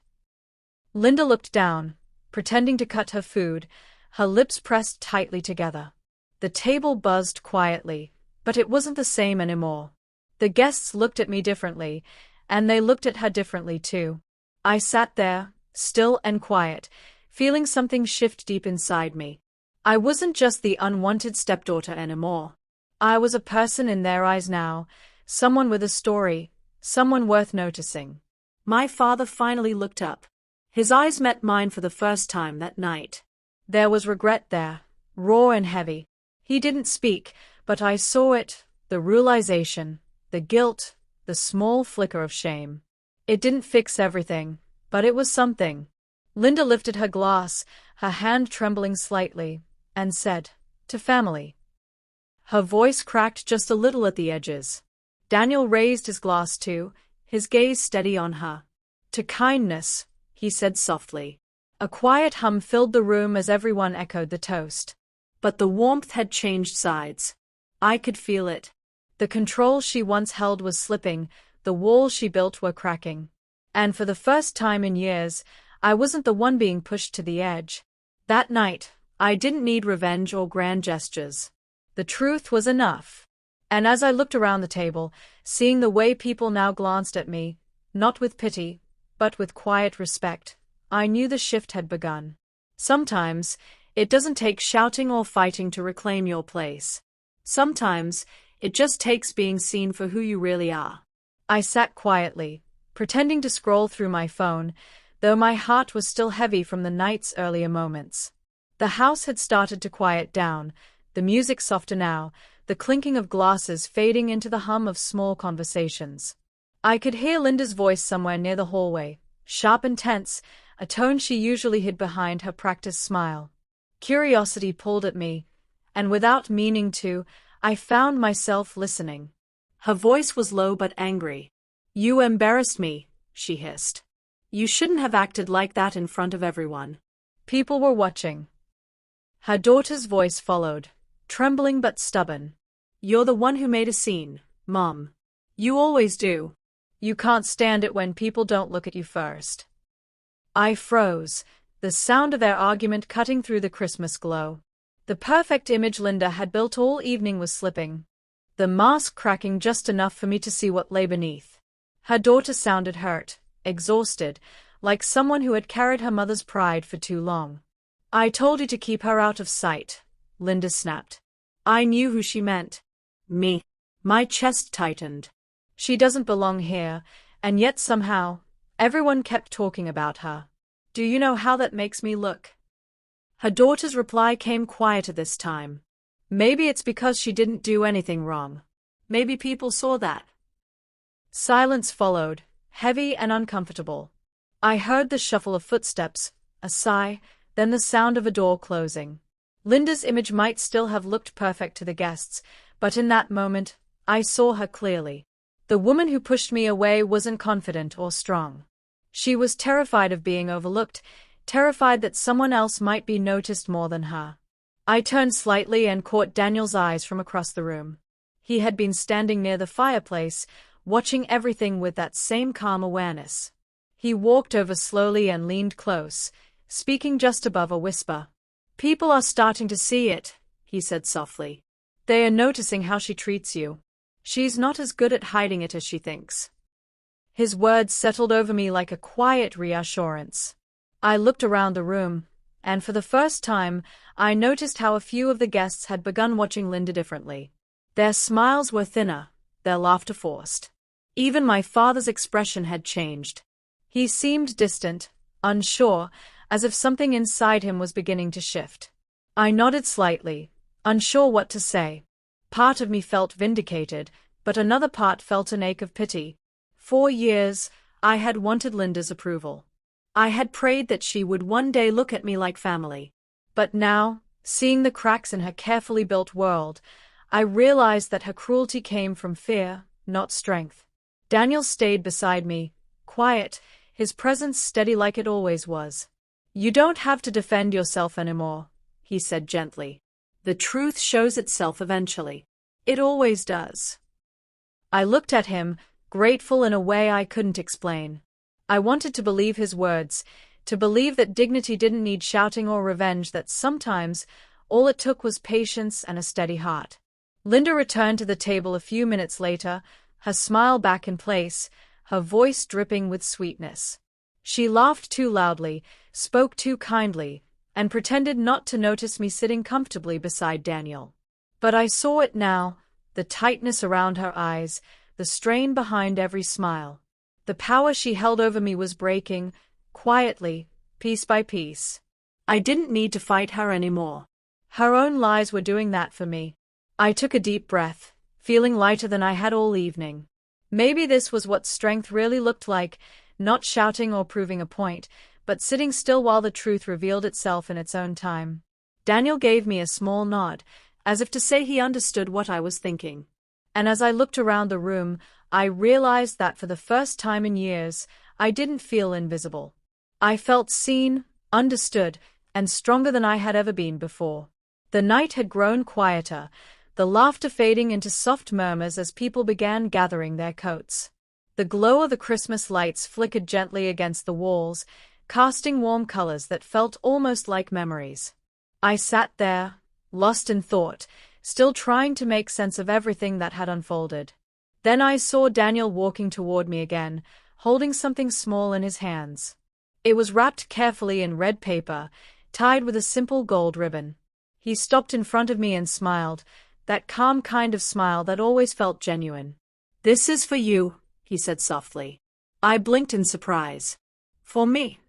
Linda looked down, pretending to cut her food, her lips pressed tightly together. The table buzzed quietly, but it wasn't the same anymore. The guests looked at me differently, and they looked at her differently too. I sat there, still and quiet, feeling something shift deep inside me. I wasn't just the unwanted stepdaughter anymore. I was a person in their eyes now, someone with a story, someone worth noticing. My father finally looked up. His eyes met mine for the first time that night. There was regret there, raw and heavy. He didn't speak, but I saw it, the realization, the guilt, the small flicker of shame. It didn't fix everything, but it was something. Linda lifted her glass, her hand trembling slightly, and said, "To family." Her voice cracked just a little at the edges. Daniel raised his glass too, his gaze steady on her. "To kindness," he said softly. A quiet hum filled the room as everyone echoed the toast. But the warmth had changed sides. I could feel it. The control she once held was slipping, the walls she built were cracking. And for the first time in years, I wasn't the one being pushed to the edge. That night, I didn't need revenge or grand gestures. The truth was enough. And as I looked around the table, seeing the way people now glanced at me, not with pity, but with quiet respect, I knew the shift had begun. Sometimes, it doesn't take shouting or fighting to reclaim your place. Sometimes, it just takes being seen for who you really are. I sat quietly, pretending to scroll through my phone, though my heart was still heavy from the night's earlier moments. The house had started to quiet down, the music softer now, the clinking of glasses fading into the hum of small conversations. I could hear Linda's voice somewhere near the hallway, sharp and tense, a tone she usually hid behind her practiced smile. Curiosity pulled at me, and without meaning to, I found myself listening. Her voice was low but angry. "You embarrassed me," she hissed. "You shouldn't have acted like that in front of everyone." People were watching. Her daughter's voice followed, trembling but stubborn. "You're the one who made a scene, Mom. You always do." "You can't stand it when people don't look at you first." I froze, the sound of their argument cutting through the Christmas glow. The perfect image Linda had built all evening was slipping. The mask cracking just enough for me to see what lay beneath. Her daughter sounded hurt, exhausted, like someone who had carried her mother's pride for too long. "I told you to keep her out of sight," Linda snapped. I knew who she meant. Me. My chest tightened. She doesn't belong here, and yet somehow, everyone kept talking about her. Do you know how that makes me look? Her daughter's reply came quieter this time. Maybe it's because she didn't do anything wrong. Maybe people saw that. Silence followed, heavy and uncomfortable. I heard the shuffle of footsteps, a sigh, then the sound of a door closing. Linda's image might still have looked perfect to the guests, but in that moment, I saw her clearly. The woman who pushed me away wasn't confident or strong. She was terrified of being overlooked, terrified that someone else might be noticed more than her. I turned slightly and caught Daniel's eyes from across the room. He had been standing near the fireplace, watching everything with that same calm awareness. He walked over slowly and leaned close, speaking just above a whisper. "People are starting to see it," he said softly. "They are noticing how she treats you. She's not as good at hiding it as she thinks." His words settled over me like a quiet reassurance. I looked around the room, and for the first time, I noticed how a few of the guests had begun watching Linda differently. Their smiles were thinner, their laughter forced. Even my father's expression had changed. He seemed distant, unsure, as if something inside him was beginning to shift. I nodded slightly, unsure what to say. Part of me felt vindicated, but another part felt an ache of pity. For years, I had wanted Linda's approval. I had prayed that she would one day look at me like family. But now, seeing the cracks in her carefully built world, I realized that her cruelty came from fear, not strength. Daniel stayed beside me, quiet, his presence steady like it always was. "You don't have to defend yourself anymore," he said gently. "The truth shows itself eventually. It always does." I looked at him, grateful in a way I couldn't explain. I wanted to believe his words, to believe that dignity didn't need shouting or revenge, that sometimes all it took was patience and a steady heart. Linda returned to the table a few minutes later, her smile back in place, her voice dripping with sweetness. She laughed too loudly, spoke too kindly, and pretended not to notice me sitting comfortably beside Daniel. But I saw it now, the tightness around her eyes, the strain behind every smile. The power she held over me was breaking, quietly, piece by piece. I didn't need to fight her anymore. Her own lies were doing that for me. I took a deep breath, feeling lighter than I had all evening. Maybe this was what strength really looked like, not shouting or proving a point, but sitting still while the truth revealed itself in its own time. Daniel gave me a small nod, as if to say he understood what I was thinking. And as I looked around the room, I realized that for the first time in years, I didn't feel invisible. I felt seen, understood, and stronger than I had ever been before. The night had grown quieter, the laughter fading into soft murmurs as people began gathering their coats. The glow of the Christmas lights flickered gently against the walls, casting warm colors that felt almost like memories. I sat there, lost in thought, still trying to make sense of everything that had unfolded. Then I saw Daniel walking toward me again, holding something small in his hands. It was wrapped carefully in red paper, tied with a simple gold ribbon. He stopped in front of me and smiled, that calm kind of smile that always felt genuine. "This is for you," he said softly. I blinked in surprise. "For me?"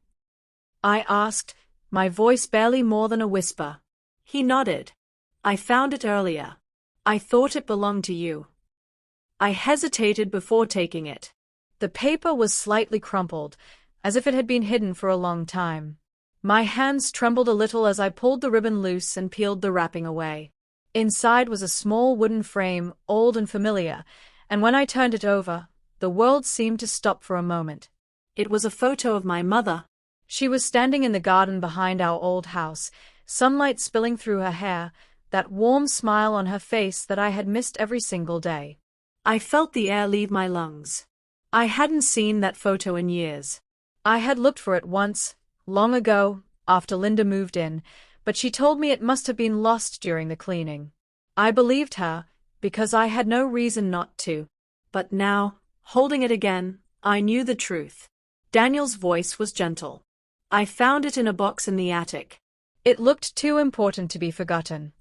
I asked, my voice barely more than a whisper. He nodded. "I found it earlier. I thought it belonged to you." I hesitated before taking it. The paper was slightly crumpled, as if it had been hidden for a long time. My hands trembled a little as I pulled the ribbon loose and peeled the wrapping away. Inside was a small wooden frame, old and familiar, and when I turned it over, the world seemed to stop for a moment. It was a photo of my mother. She was standing in the garden behind our old house, sunlight spilling through her hair, that warm smile on her face that I had missed every single day. I felt the air leave my lungs. I hadn't seen that photo in years. I had looked for it once, long ago, after Linda moved in, but she told me it must have been lost during the cleaning. I believed her, because I had no reason not to. But now, holding it again, I knew the truth. Daniel's voice was gentle. "I found it in a box in the attic. It looked too important to be forgotten."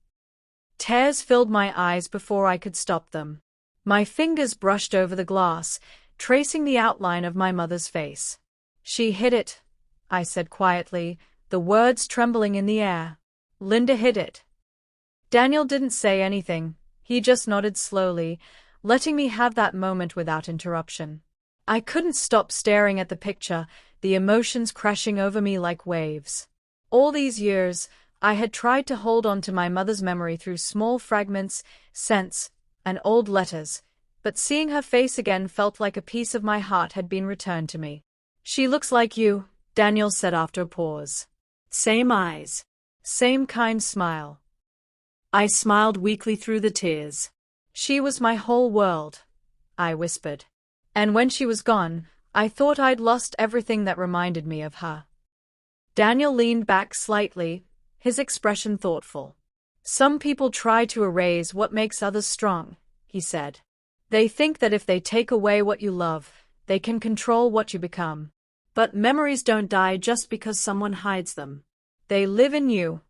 Tears filled my eyes before I could stop them. My fingers brushed over the glass, tracing the outline of my mother's face. "She hid it," I said quietly, the words trembling in the air. "Linda hid it." Daniel didn't say anything, he just nodded slowly, letting me have that moment without interruption. I couldn't stop staring at the picture, the emotions crashing over me like waves. All these years, I had tried to hold on to my mother's memory through small fragments, scents, and old letters, but seeing her face again felt like a piece of my heart had been returned to me. "She looks like you," Daniel said after a pause. "Same eyes. Same kind smile." I smiled weakly through the tears. "She was my whole world," I whispered. "And when she was gone, I thought I'd lost everything that reminded me of her." Daniel leaned back slightly, his expression thoughtful. Some people try to erase what makes others strong, he said. They think that if they take away what you love, they can control what you become. But memories don't die just because someone hides them. They live in you.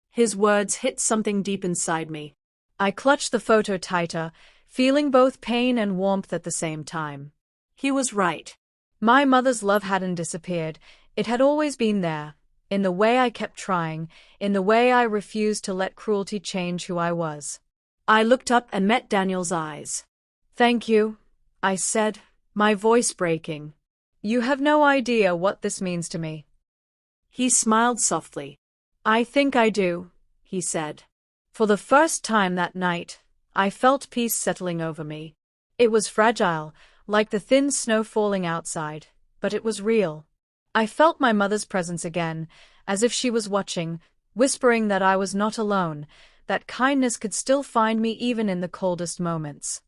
His words hit something deep inside me. I clutched the photo tighter, feeling both pain and warmth at the same time. He was right. My mother's love hadn't disappeared. It had always been there, in the way I kept trying, in the way I refused to let cruelty change who I was. I looked up and met Daniel's eyes. "Thank you," I said, my voice breaking. "You have no idea what this means to me." He smiled softly. "I think I do," he said. For the first time that night, I felt peace settling over me. It was fragile, like the thin snow falling outside, but it was real. I felt my mother's presence again, as if she was watching, whispering that I was not alone, that kindness could still find me even in the coldest moments.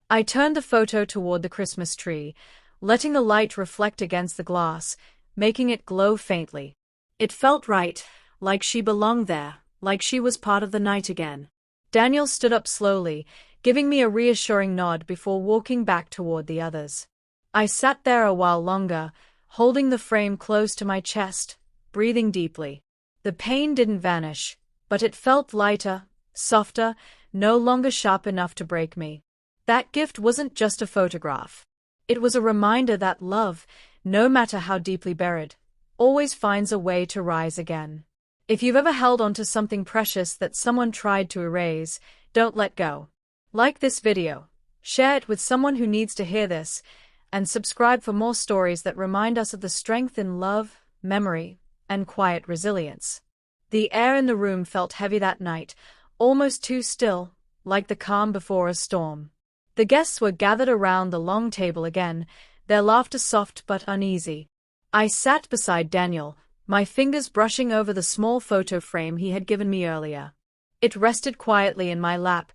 I turned the photo toward the Christmas tree, letting the light reflect against the glass, making it glow faintly. It felt right, like she belonged there, like she was part of the night again. Daniel stood up slowly, giving me a reassuring nod before walking back toward the others. I sat there a while longer, holding the frame close to my chest, breathing deeply. The pain didn't vanish, but it felt lighter, softer, no longer sharp enough to break me. That gift wasn't just a photograph. It was a reminder that love, no matter how deeply buried, always finds a way to rise again. If you've ever held onto something precious that someone tried to erase, don't let go. Like this video, share it with someone who needs to hear this, and subscribe for more stories that remind us of the strength in love, memory, and quiet resilience. The air in the room felt heavy that night, almost too still, like the calm before a storm. The guests were gathered around the long table again, their laughter soft but uneasy. I sat beside Daniel, my fingers brushing over the small photo frame he had given me earlier. It rested quietly in my lap,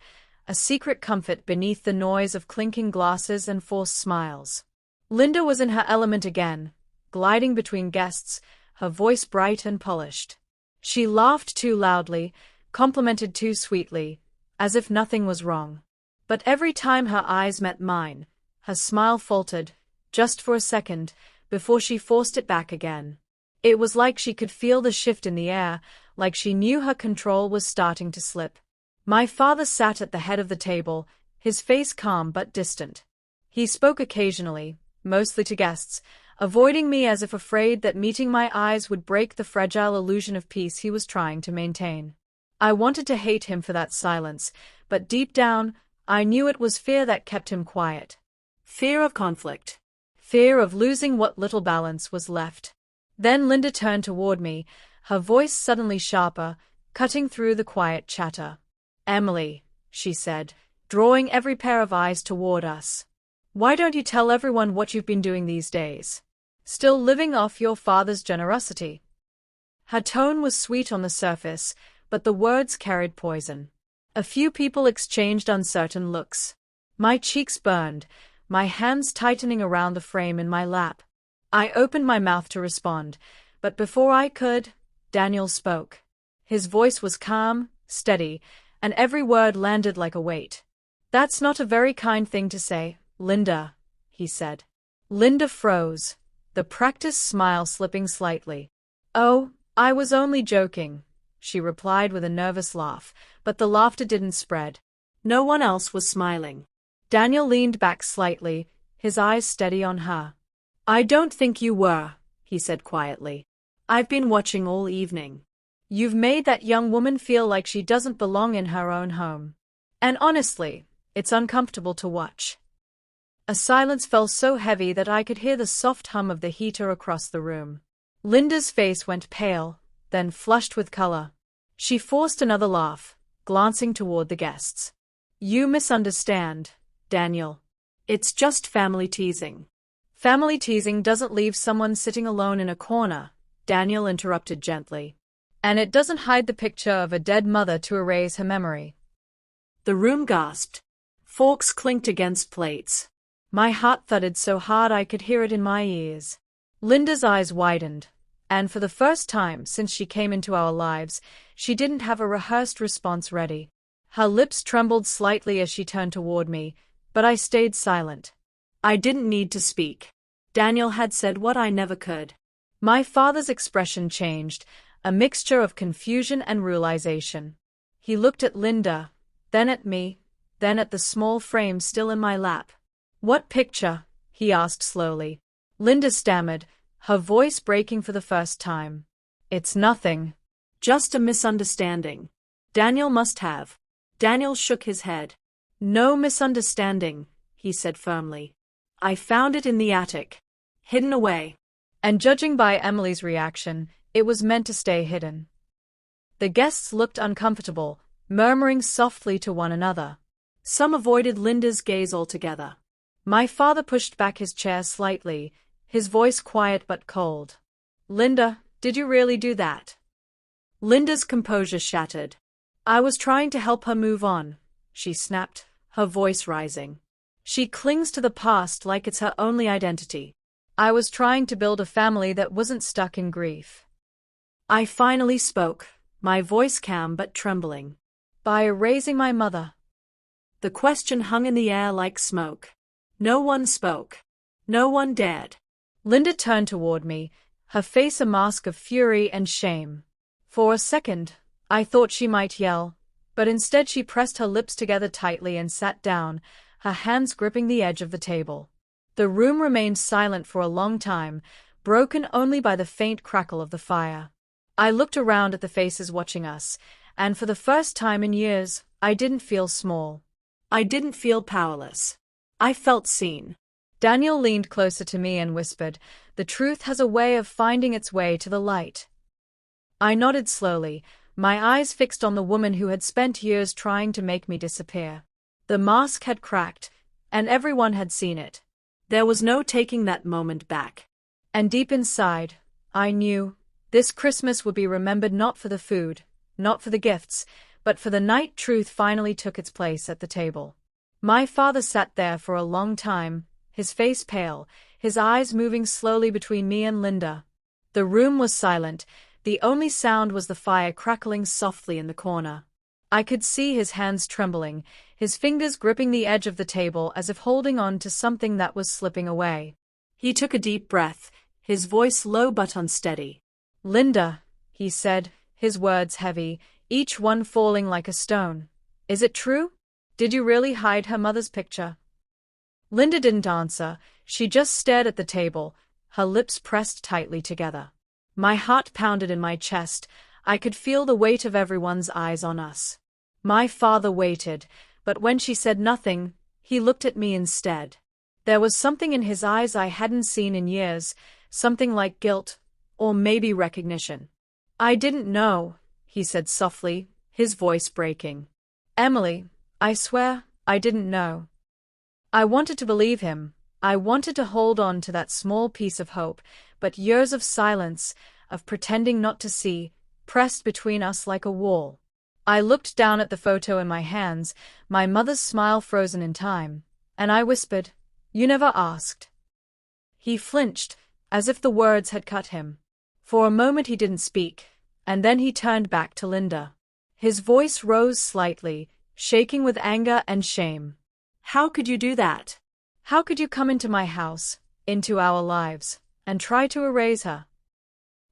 a secret comfort beneath the noise of clinking glasses and forced smiles. Linda was in her element again, gliding between guests, her voice bright and polished. She laughed too loudly, complimented too sweetly, as if nothing was wrong. But every time her eyes met mine, her smile faltered, just for a second, before she forced it back again. It was like she could feel the shift in the air, like she knew her control was starting to slip. My father sat at the head of the table, his face calm but distant. He spoke occasionally, mostly to guests, avoiding me as if afraid that meeting my eyes would break the fragile illusion of peace he was trying to maintain. I wanted to hate him for that silence, but deep down, I knew it was fear that kept him quiet. Fear of conflict. Fear of losing what little balance was left. Then Linda turned toward me, her voice suddenly sharper, cutting through the quiet chatter. "Emily," she said, drawing every pair of eyes toward us. "Why don't you tell everyone what you've been doing these days? Still living off your father's generosity?" Her tone was sweet on the surface, but the words carried poison. A few people exchanged uncertain looks. My cheeks burned, my hands tightening around the frame in my lap. I opened my mouth to respond, but before I could, Daniel spoke. His voice was calm, steady, and every word landed like a weight. "That's not a very kind thing to say, Linda," he said. Linda froze, the practiced smile slipping slightly. "Oh, I was only joking," she replied with a nervous laugh, but the laughter didn't spread. No one else was smiling. Daniel leaned back slightly, his eyes steady on her. "I don't think you were," he said quietly. "I've been watching all evening. You've made that young woman feel like she doesn't belong in her own home. And honestly, it's uncomfortable to watch." A silence fell so heavy that I could hear the soft hum of the heater across the room. Linda's face went pale, then flushed with color. She forced another laugh, glancing toward the guests. "You misunderstand, Daniel. It's just family teasing." "Family teasing doesn't leave someone sitting alone in a corner," Daniel interrupted gently. "And it doesn't hide the picture of a dead mother to erase her memory." The room gasped. Forks clinked against plates. My heart thudded so hard I could hear it in my ears. Linda's eyes widened, And for the first time since she came into our lives, she didn't have a rehearsed response ready. Her lips trembled slightly as she turned toward me, but I stayed silent. I didn't need to speak. Daniel had said what I never could. My father's expression changed, a mixture of confusion and realization. He looked at Linda, then at me, then at the small frame still in my lap. "What picture?" he asked slowly. Linda stammered, her voice breaking for the first time. "It's nothing. Just a misunderstanding. Daniel must have." Daniel shook his head. "No misunderstanding," he said firmly. "I found it in the attic. Hidden away." And judging by Emily's reaction, it was meant to stay hidden. The guests looked uncomfortable, murmuring softly to one another. Some avoided Linda's gaze altogether. My father pushed back his chair slightly, his voice quiet but cold. "Linda, did you really do that?" Linda's composure shattered. "I was trying to help her move on," she snapped, her voice rising. "She clings to the past like it's her only identity. I was trying to build a family that wasn't stuck in grief." I finally spoke, my voice calm but trembling. "By erasing my mother." The question hung in the air like smoke. No one spoke. No one dared. Linda turned toward me, her face a mask of fury and shame. For a second, I thought she might yell, but instead she pressed her lips together tightly and sat down, her hands gripping the edge of the table. The room remained silent for a long time, broken only by the faint crackle of the fire. I looked around at the faces watching us, and for the first time in years, I didn't feel small. I didn't feel powerless. I felt seen. Daniel leaned closer to me and whispered, "The truth has a way of finding its way to the light." I nodded slowly, my eyes fixed on the woman who had spent years trying to make me disappear. The mask had cracked, and everyone had seen it. There was no taking that moment back. And deep inside, I knew, this Christmas would be remembered not for the food, not for the gifts, but for the night truth finally took its place at the table. My father sat there for a long time, his face pale, his eyes moving slowly between me and Linda. The room was silent, the only sound was the fire crackling softly in the corner. I could see his hands trembling, his fingers gripping the edge of the table as if holding on to something that was slipping away. He took a deep breath, his voice low but unsteady. "Linda," he said, his words heavy, each one falling like a stone. "Is it true? Did you really hide her mother's picture?" Linda didn't answer, she just stared at the table, her lips pressed tightly together. My heart pounded in my chest, I could feel the weight of everyone's eyes on us. My father waited, but when she said nothing, he looked at me instead. There was something in his eyes I hadn't seen in years, something like guilt, or maybe recognition. "I didn't know," he said softly, his voice breaking. "Emily, I swear, I didn't know." I wanted to believe him, I wanted to hold on to that small piece of hope, but years of silence, of pretending not to see, pressed between us like a wall. I looked down at the photo in my hands, my mother's smile frozen in time, and I whispered, "You never asked." He flinched, as if the words had cut him. For a moment he didn't speak, and then he turned back to Linda. His voice rose slightly, shaking with anger and shame. "How could you do that? How could you come into my house, into our lives, and try to erase her?"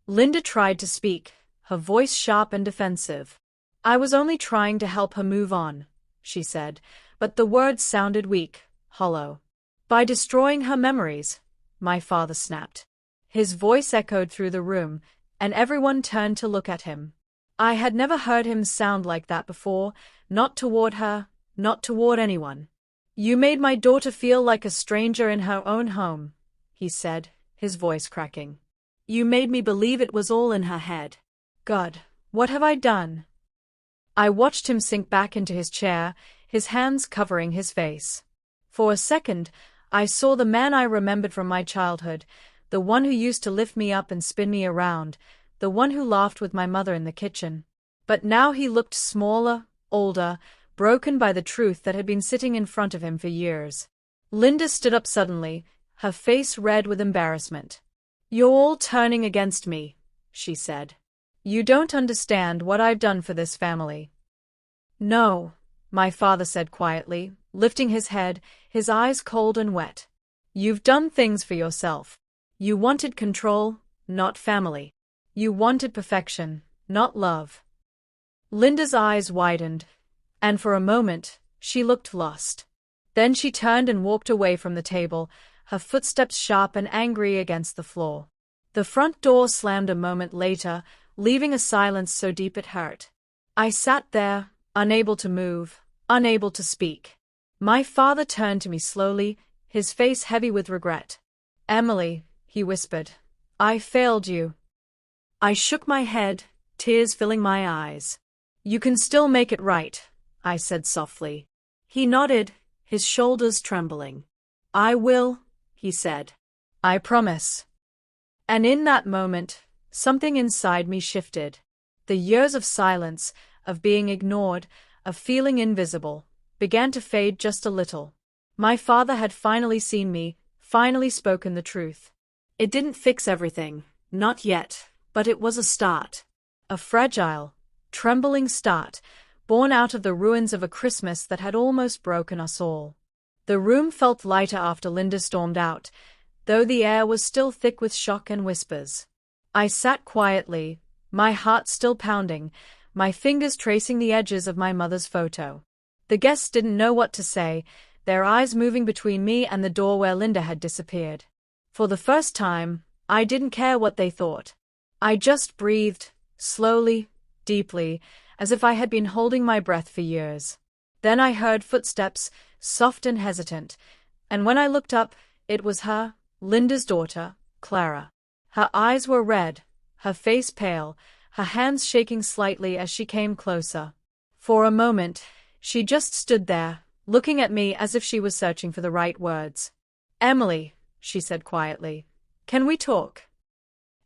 Linda tried to speak, her voice sharp and defensive. "I was only trying to help her move on," she said, but the words sounded weak, hollow. "By destroying her memories," my father snapped. His voice echoed through the room, and everyone turned to look at him. I had never heard him sound like that before, not toward her, not toward anyone. "You made my daughter feel like a stranger in her own home," he said, his voice cracking. "You made me believe it was all in her head. God, what have I done?" I watched him sink back into his chair, his hands covering his face. For a second, I saw the man I remembered from my childhood, the one who used to lift me up and spin me around, the one who laughed with my mother in the kitchen. But now he looked smaller, older, broken by the truth that had been sitting in front of him for years. Linda stood up suddenly, her face red with embarrassment. "You're all turning against me," she said. You don't understand what I've done for this family. No, my father said quietly, lifting his head, his eyes cold and wet. You've done things for yourself. You wanted control, not family. You wanted perfection, not love. Linda's eyes widened, and for a moment, she looked lost. Then she turned and walked away from the table, her footsteps sharp and angry against the floor. The front door slammed a moment later, leaving a silence so deep it hurt. I sat there, unable to move, unable to speak. My father turned to me slowly, his face heavy with regret. Emily, he whispered, I failed you. I shook my head, tears filling my eyes. You can still make it right, I said softly. He nodded, his shoulders trembling. I will, he said. I promise. And in that moment, something inside me shifted. The years of silence, of being ignored, of feeling invisible, began to fade just a little. My father had finally seen me, finally spoken the truth. It didn't fix everything, not yet, but it was a start. A fragile, trembling start, born out of the ruins of a Christmas that had almost broken us all. The room felt lighter after Linda stormed out, though the air was still thick with shock and whispers. I sat quietly, my heart still pounding, my fingers tracing the edges of my mother's photo. The guests didn't know what to say, their eyes moving between me and the door where Linda had disappeared. For the first time, I didn't care what they thought. I just breathed, slowly, deeply, as if I had been holding my breath for years. Then I heard footsteps, soft and hesitant, and when I looked up, it was her, Linda's daughter, Clara. Her eyes were red, her face pale, her hands shaking slightly as she came closer. For a moment, she just stood there, looking at me as if she was searching for the right words. Emily, she said quietly, can we talk?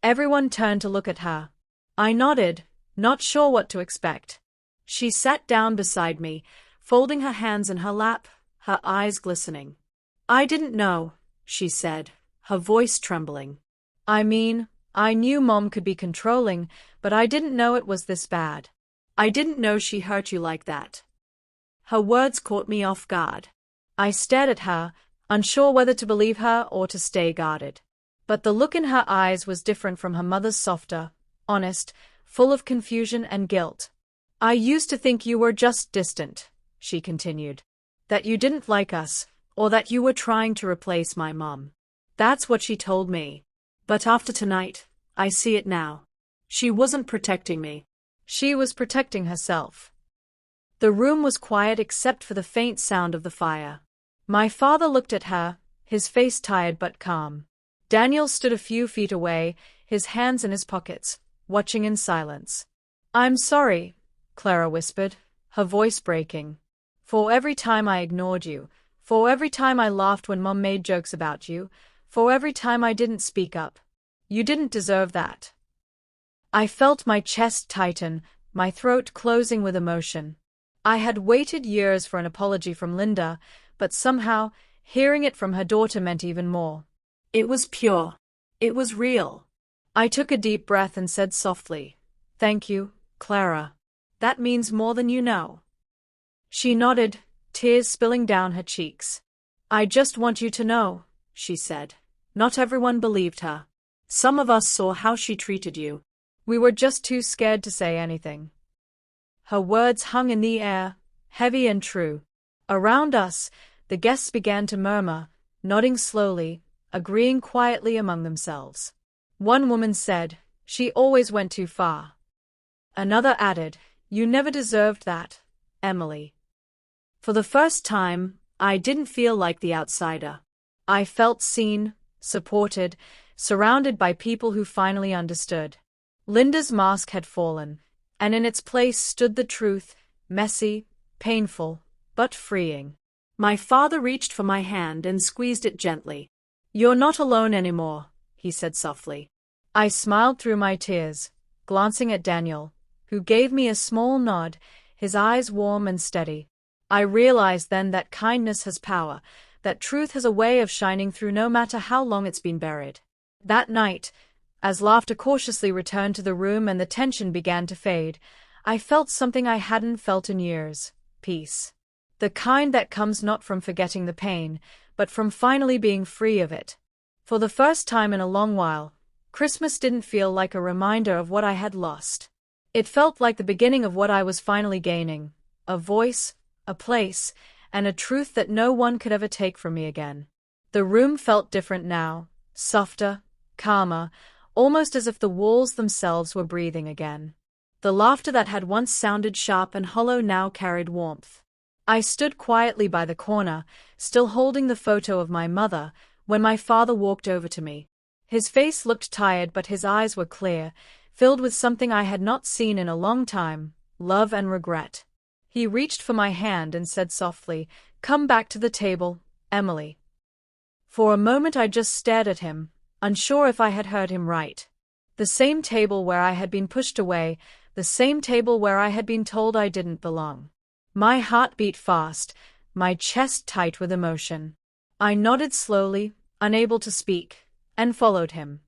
Everyone turned to look at her. I nodded, not sure what to expect. She sat down beside me, folding her hands in her lap, her eyes glistening. I didn't know, she said, her voice trembling. I mean, I knew Mom could be controlling, but I didn't know it was this bad. I didn't know she hurt you like that. Her words caught me off guard. I stared at her, unsure whether to believe her or to stay guarded. But the look in her eyes was different from her mother's, softer, honest, full of confusion and guilt. I used to think you were just distant, she continued. That you didn't like us, or that you were trying to replace my mom. That's what she told me. But after tonight, I see it now. She wasn't protecting me. She was protecting herself. The room was quiet except for the faint sound of the fire. My father looked at her, his face tired but calm. Daniel stood a few feet away, his hands in his pockets, watching in silence. I'm sorry, Clara whispered, her voice breaking. For every time I ignored you, for every time I laughed when Mom made jokes about you, for every time I didn't speak up. You didn't deserve that. I felt my chest tighten, my throat closing with emotion. I had waited years for an apology from Linda, but somehow, hearing it from her daughter meant even more. It was pure. It was real. I took a deep breath and said softly, "Thank you, Clara. That means more than you know." She nodded, tears spilling down her cheeks. "I just want you to know," she said. Not everyone believed her. Some of us saw how she treated you. We were just too scared to say anything. Her words hung in the air, heavy and true. Around us, the guests began to murmur, nodding slowly, agreeing quietly among themselves. One woman said, "She always went too far." Another added, "You never deserved that, Emily." For the first time, I didn't feel like the outsider. I felt seen, supported, surrounded by people who finally understood. Linda's mask had fallen, and in its place stood the truth, messy, painful, but freeing. My father reached for my hand and squeezed it gently. "You're not alone anymore," he said softly. I smiled through my tears, glancing at Daniel, who gave me a small nod, his eyes warm and steady. I realized then that kindness has power, that truth has a way of shining through no matter how long it's been buried. That night, As laughter cautiously returned to the room and the tension began to fade, I felt something I hadn't felt in years: peace. The kind that comes not from forgetting the pain, but from finally being free of it. For the first time in a long while, Christmas didn't feel like a reminder of what I had lost. It felt like the beginning of what I was finally gaining: a voice, a place, and a truth that no one could ever take from me again. The room felt different now, softer, calmer, almost as if the walls themselves were breathing again. The laughter that had once sounded sharp and hollow now carried warmth. I stood quietly by the corner, still holding the photo of my mother, when my father walked over to me. His face looked tired, but his eyes were clear, filled with something I had not seen in a long time: love and regret. He reached for my hand and said softly, "Come back to the table, Emily." For a moment I just stared at him, unsure if I had heard him right. The same table where I had been pushed away, the same table where I had been told I didn't belong. My heart beat fast, my chest tight with emotion. I nodded slowly, unable to speak, and followed him.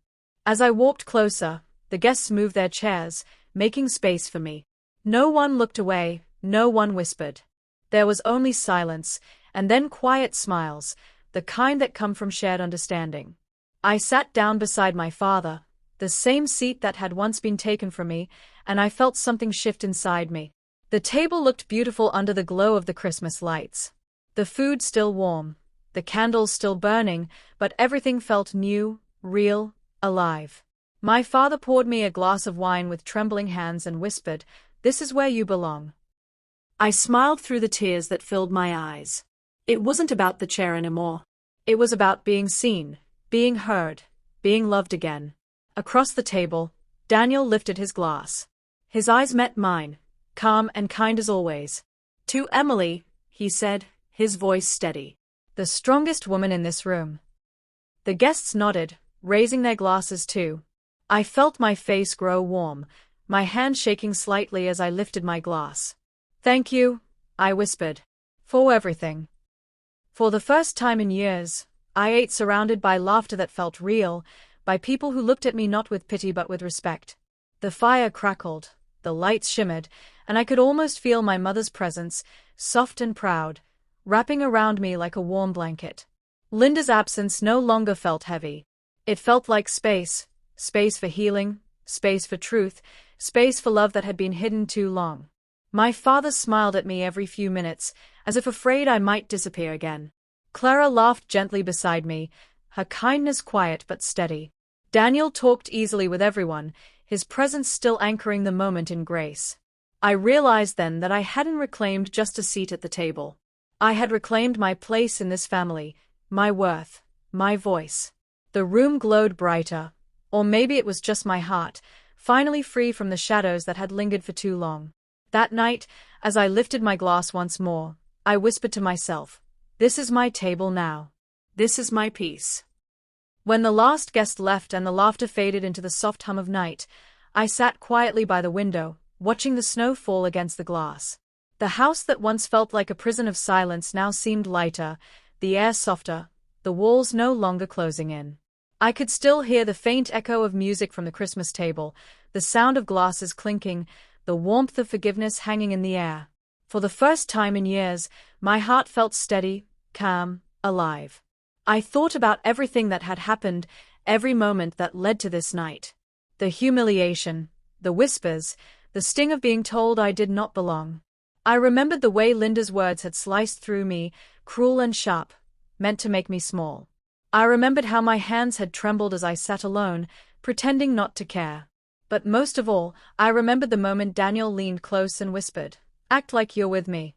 As I walked closer, the guests moved their chairs, making space for me. No one looked away, no one whispered. There was only silence, and then quiet smiles, the kind that come from shared understanding. I sat down beside my father, the same seat that had once been taken from me, and I felt something shift inside me. The table looked beautiful under the glow of the Christmas lights. The food still warm, the candles still burning, but everything felt new, real, alive. My father poured me a glass of wine with trembling hands and whispered, "This is where you belong." I smiled through the tears that filled my eyes. It wasn't about the chair anymore. It was about being seen, being heard, being loved again. Across the table, Daniel lifted his glass. His eyes met mine, calm and kind as always. "To Emily," he said, his voice steady. "The strongest woman in this room." The guests nodded, raising their glasses too. I felt my face grow warm, my hand shaking slightly as I lifted my glass. "Thank you," I whispered, "for everything." For the first time in years, I ate surrounded by laughter that felt real, by people who looked at me not with pity but with respect. The fire crackled, the lights shimmered, and I could almost feel my mother's presence, soft and proud, wrapping around me like a warm blanket. Linda's absence no longer felt heavy. It felt like space, space for healing, space for truth, space for love that had been hidden too long. My father smiled at me every few minutes, as if afraid I might disappear again. Clara laughed gently beside me, her kindness quiet but steady. Daniel talked easily with everyone, his presence still anchoring the moment in grace. I realized then that I hadn't reclaimed just a seat at the table. I had reclaimed my place in this family, my worth, my voice. The room glowed brighter, or maybe it was just my heart, finally free from the shadows that had lingered for too long. That night, as I lifted my glass once more, I whispered to myself, "This is my table now. This is my peace." When the last guest left and the laughter faded into the soft hum of night, I sat quietly by the window, watching the snow fall against the glass. The house that once felt like a prison of silence now seemed lighter, the air softer, the walls no longer closing in. I could still hear the faint echo of music from the Christmas table, the sound of glasses clinking, the warmth of forgiveness hanging in the air. For the first time in years, my heart felt steady, calm, alive. I thought about everything that had happened, every moment that led to this night. The humiliation, the whispers, the sting of being told I did not belong. I remembered the way Linda's words had sliced through me, cruel and sharp, meant to make me small. I remembered how my hands had trembled as I sat alone, pretending not to care. But most of all, I remembered the moment Daniel leaned close and whispered, "Act like you're with me."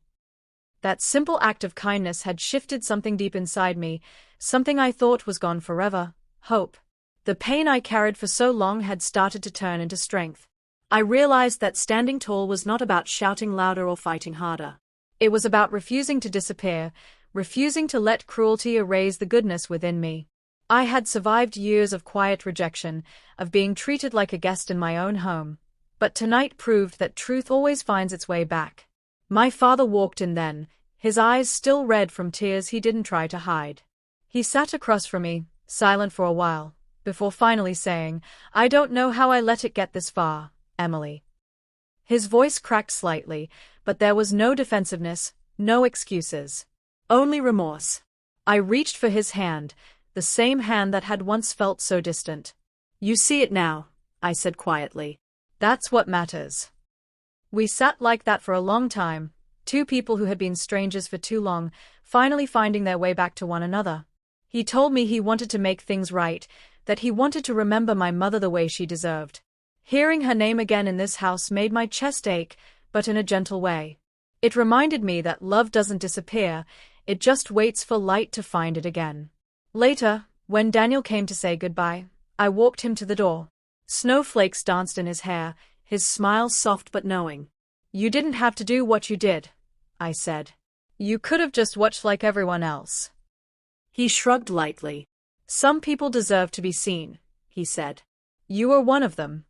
That simple act of kindness had shifted something deep inside me, something I thought was gone forever: hope. The pain I carried for so long had started to turn into strength. I realized that standing tall was not about shouting louder or fighting harder. It was about refusing to disappear, refusing to let cruelty erase the goodness within me. I had survived years of quiet rejection, of being treated like a guest in my own home. But tonight proved that truth always finds its way back. My father walked in then, his eyes still red from tears he didn't try to hide. He sat across from me, silent for a while, before finally saying, "I don't know how I let it get this far, Emily." His voice cracked slightly, but there was no defensiveness, no excuses. Only remorse. I reached for his hand, the same hand that had once felt so distant. "You see it now," I said quietly. "That's what matters." We sat like that for a long time, two people who had been strangers for too long, finally finding their way back to one another. He told me he wanted to make things right, that he wanted to remember my mother the way she deserved. Hearing her name again in this house made my chest ache, but in a gentle way. It reminded me that love doesn't disappear, it just waits for light to find it again. Later, when Daniel came to say goodbye, I walked him to the door. Snowflakes danced in his hair, his smile soft but knowing. "You didn't have to do what you did," I said. "You could have just watched like everyone else." He shrugged lightly. "Some people deserve to be seen," he said. "You were one of them."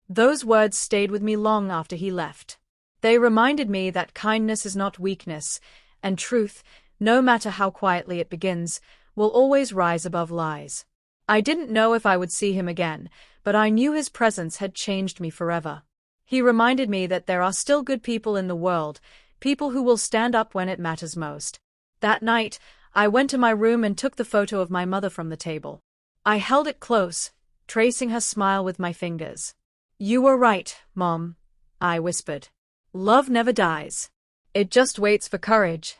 Those words stayed with me long after he left. They reminded me that kindness is not weakness, and truth, no matter how quietly it begins, will always rise above lies. I didn't know if I would see him again, but I knew his presence had changed me forever. He reminded me that there are still good people in the world, people who will stand up when it matters most. That night, I went to my room and took the photo of my mother from the table. I held it close, tracing her smile with my fingers. "You were right, Mom," I whispered. "Love never dies. It just waits for courage."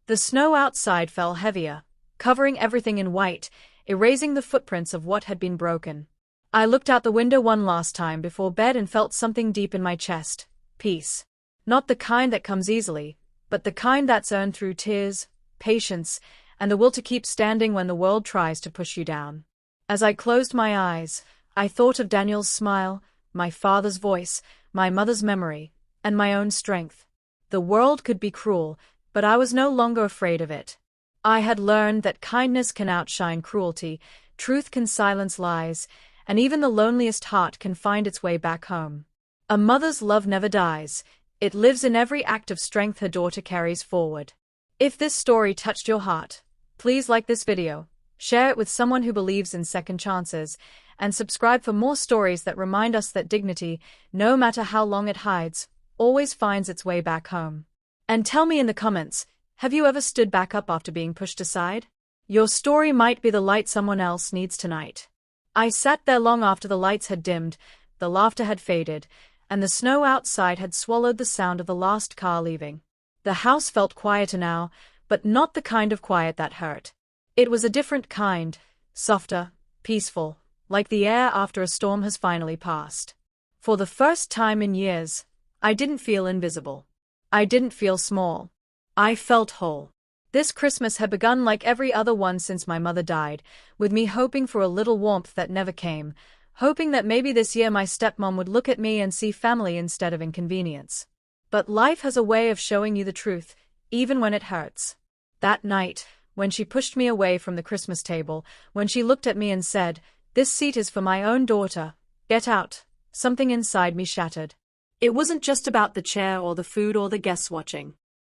The snow outside fell heavier, covering everything in white, erasing the footprints of what had been broken. I looked out the window one last time before bed and felt something deep in my chest. Peace. Not the kind that comes easily, but the kind that's earned through tears, patience, and the will to keep standing when the world tries to push you down. As I closed my eyes, I thought of Daniel's smile, my father's voice, my mother's memory, and my own strength. The world could be cruel, but I was no longer afraid of it. I had learned that kindness can outshine cruelty, truth can silence lies, and even the loneliest heart can find its way back home. A mother's love never dies, it lives in every act of strength her daughter carries forward. If this story touched your heart, please like this video, share it with someone who believes in second chances, and subscribe for more stories that remind us that dignity, no matter how long it hides, always finds its way back home. And tell me in the comments, have you ever stood back up after being pushed aside? Your story might be the light someone else needs tonight. I sat there long after the lights had dimmed, the laughter had faded, and the snow outside had swallowed the sound of the last car leaving. The house felt quieter now, but not the kind of quiet that hurt. It was a different kind, softer, peaceful, like the air after a storm has finally passed. For the first time in years, I didn't feel invisible. I didn't feel small. I felt whole. This Christmas had begun like every other one since my mother died, with me hoping for a little warmth that never came, hoping that maybe this year my stepmom would look at me and see family instead of inconvenience. But life has a way of showing you the truth, even when it hurts. That night, when she pushed me away from the Christmas table, when she looked at me and said, "This seat is for my own daughter, get out," something inside me shattered. It wasn't just about the chair or the food or the guests watching.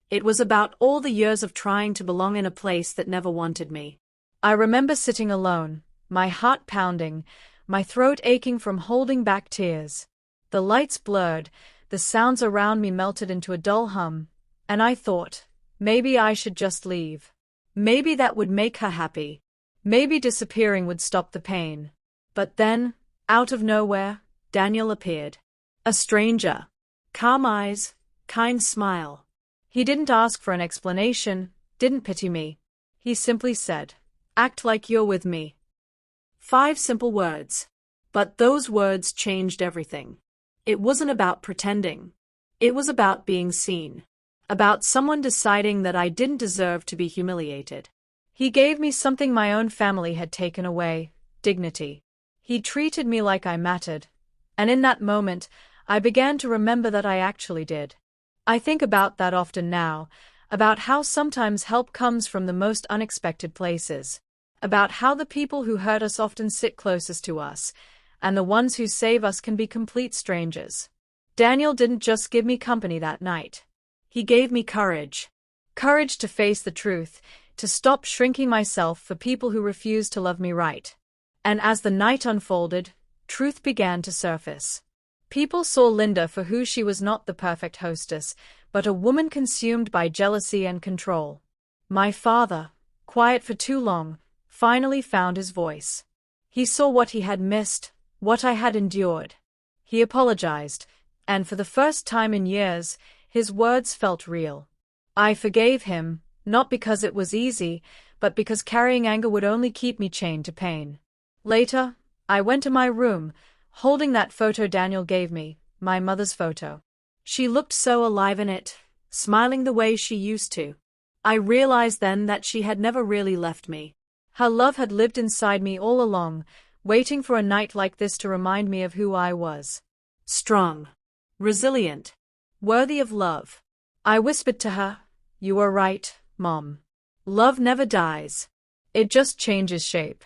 It was about all the years of trying to belong in a place that never wanted me. I remember sitting alone, my heart pounding, my throat aching from holding back tears. The lights blurred, the sounds around me melted into a dull hum, and I thought, maybe I should just leave. Maybe that would make her happy. Maybe disappearing would stop the pain. But then, out of nowhere, Daniel appeared. A stranger. Calm eyes, kind smile. He didn't ask for an explanation, didn't pity me. He simply said, "Act like you're with me." 5 simple words. But those words changed everything. It wasn't about pretending. It was about being seen. About someone deciding that I didn't deserve to be humiliated. He gave me something my own family had taken away, dignity. He treated me like I mattered. And in that moment, I began to remember that I actually did. I think about that often now, about how sometimes help comes from the most unexpected places, about how the people who hurt us often sit closest to us, and the ones who save us can be complete strangers. Daniel didn't just give me company that night. He gave me courage. Courage to face the truth, to stop shrinking myself for people who refuse to love me right. And as the night unfolded, truth began to surface. People saw Linda for who she was, not the perfect hostess, but a woman consumed by jealousy and control. My father, quiet for too long, finally found his voice. He saw what he had missed, what I had endured. He apologized, and for the first time in years, his words felt real. I forgave him, not because it was easy, but because carrying anger would only keep me chained to pain. Later, I went to my room, holding that photo Daniel gave me, my mother's photo. She looked so alive in it, smiling the way she used to. I realized then that she had never really left me. Her love had lived inside me all along, waiting for a night like this to remind me of who I was. Strong, resilient, worthy of love. I whispered to her, "You are right, Mom. Love never dies. It just changes shape."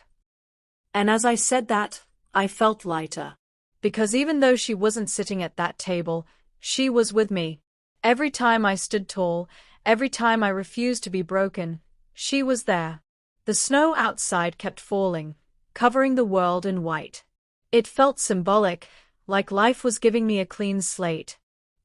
And as I said that, I felt lighter. Because even though she wasn't sitting at that table, she was with me. Every time I stood tall, every time I refused to be broken, she was there. The snow outside kept falling, covering the world in white. It felt symbolic, like life was giving me a clean slate.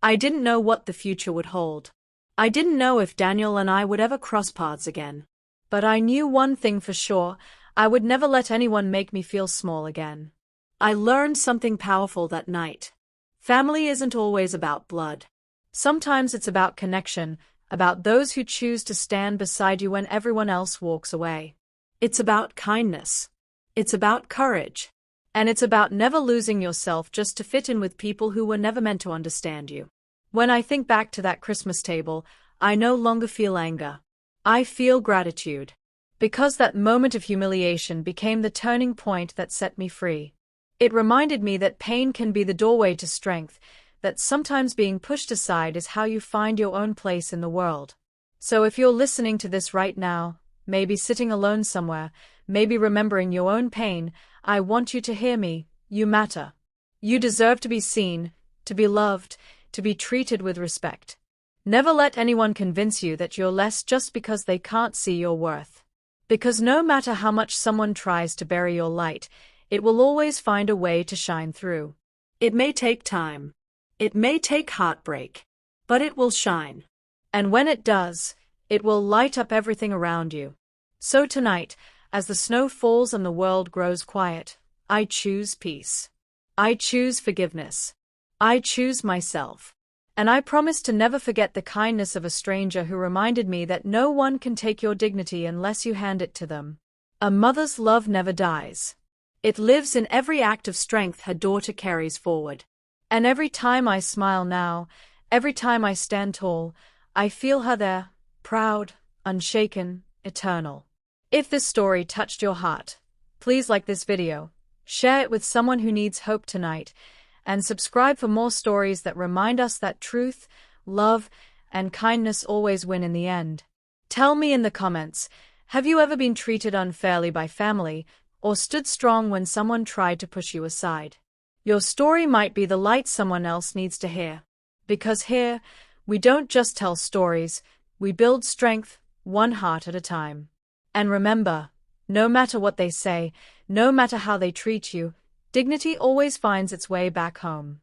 I didn't know what the future would hold. I didn't know if Daniel and I would ever cross paths again. But I knew one thing for sure: I would never let anyone make me feel small again. I learned something powerful that night. Family isn't always about blood. Sometimes it's about connection, about those who choose to stand beside you when everyone else walks away. It's about kindness. It's about courage. And it's about never losing yourself just to fit in with people who were never meant to understand you. When I think back to that Christmas table, I no longer feel anger. I feel gratitude. Because that moment of humiliation became the turning point that set me free. It reminded me that pain can be the doorway to strength, that sometimes being pushed aside is how you find your own place in the world. So if you're listening to this right now, maybe sitting alone somewhere, maybe remembering your own pain, I want you to hear me. You matter. You deserve to be seen, to be loved, to be treated with respect. Never let anyone convince you that you're less just because they can't see your worth. Because no matter how much someone tries to bury your light, it will always find a way to shine through. It may take time. It may take heartbreak. But it will shine. And when it does, it will light up everything around you. So tonight, as the snow falls and the world grows quiet, I choose peace. I choose forgiveness. I choose myself. And I promise to never forget the kindness of a stranger who reminded me that no one can take your dignity unless you hand it to them. A mother's love never dies. It lives in every act of strength her daughter carries forward. And every time I smile now, every time I stand tall, I feel her there, proud, unshaken, eternal. If this story touched your heart, please like this video, share it with someone who needs hope tonight, and subscribe for more stories that remind us that truth, love, and kindness always win in the end. Tell me in the comments, have you ever been treated unfairly by family, or stood strong when someone tried to push you aside? Your story might be the light someone else needs to hear. Because here, we don't just tell stories, we build strength, one heart at a time. And remember, no matter what they say, no matter how they treat you, dignity always finds its way back home.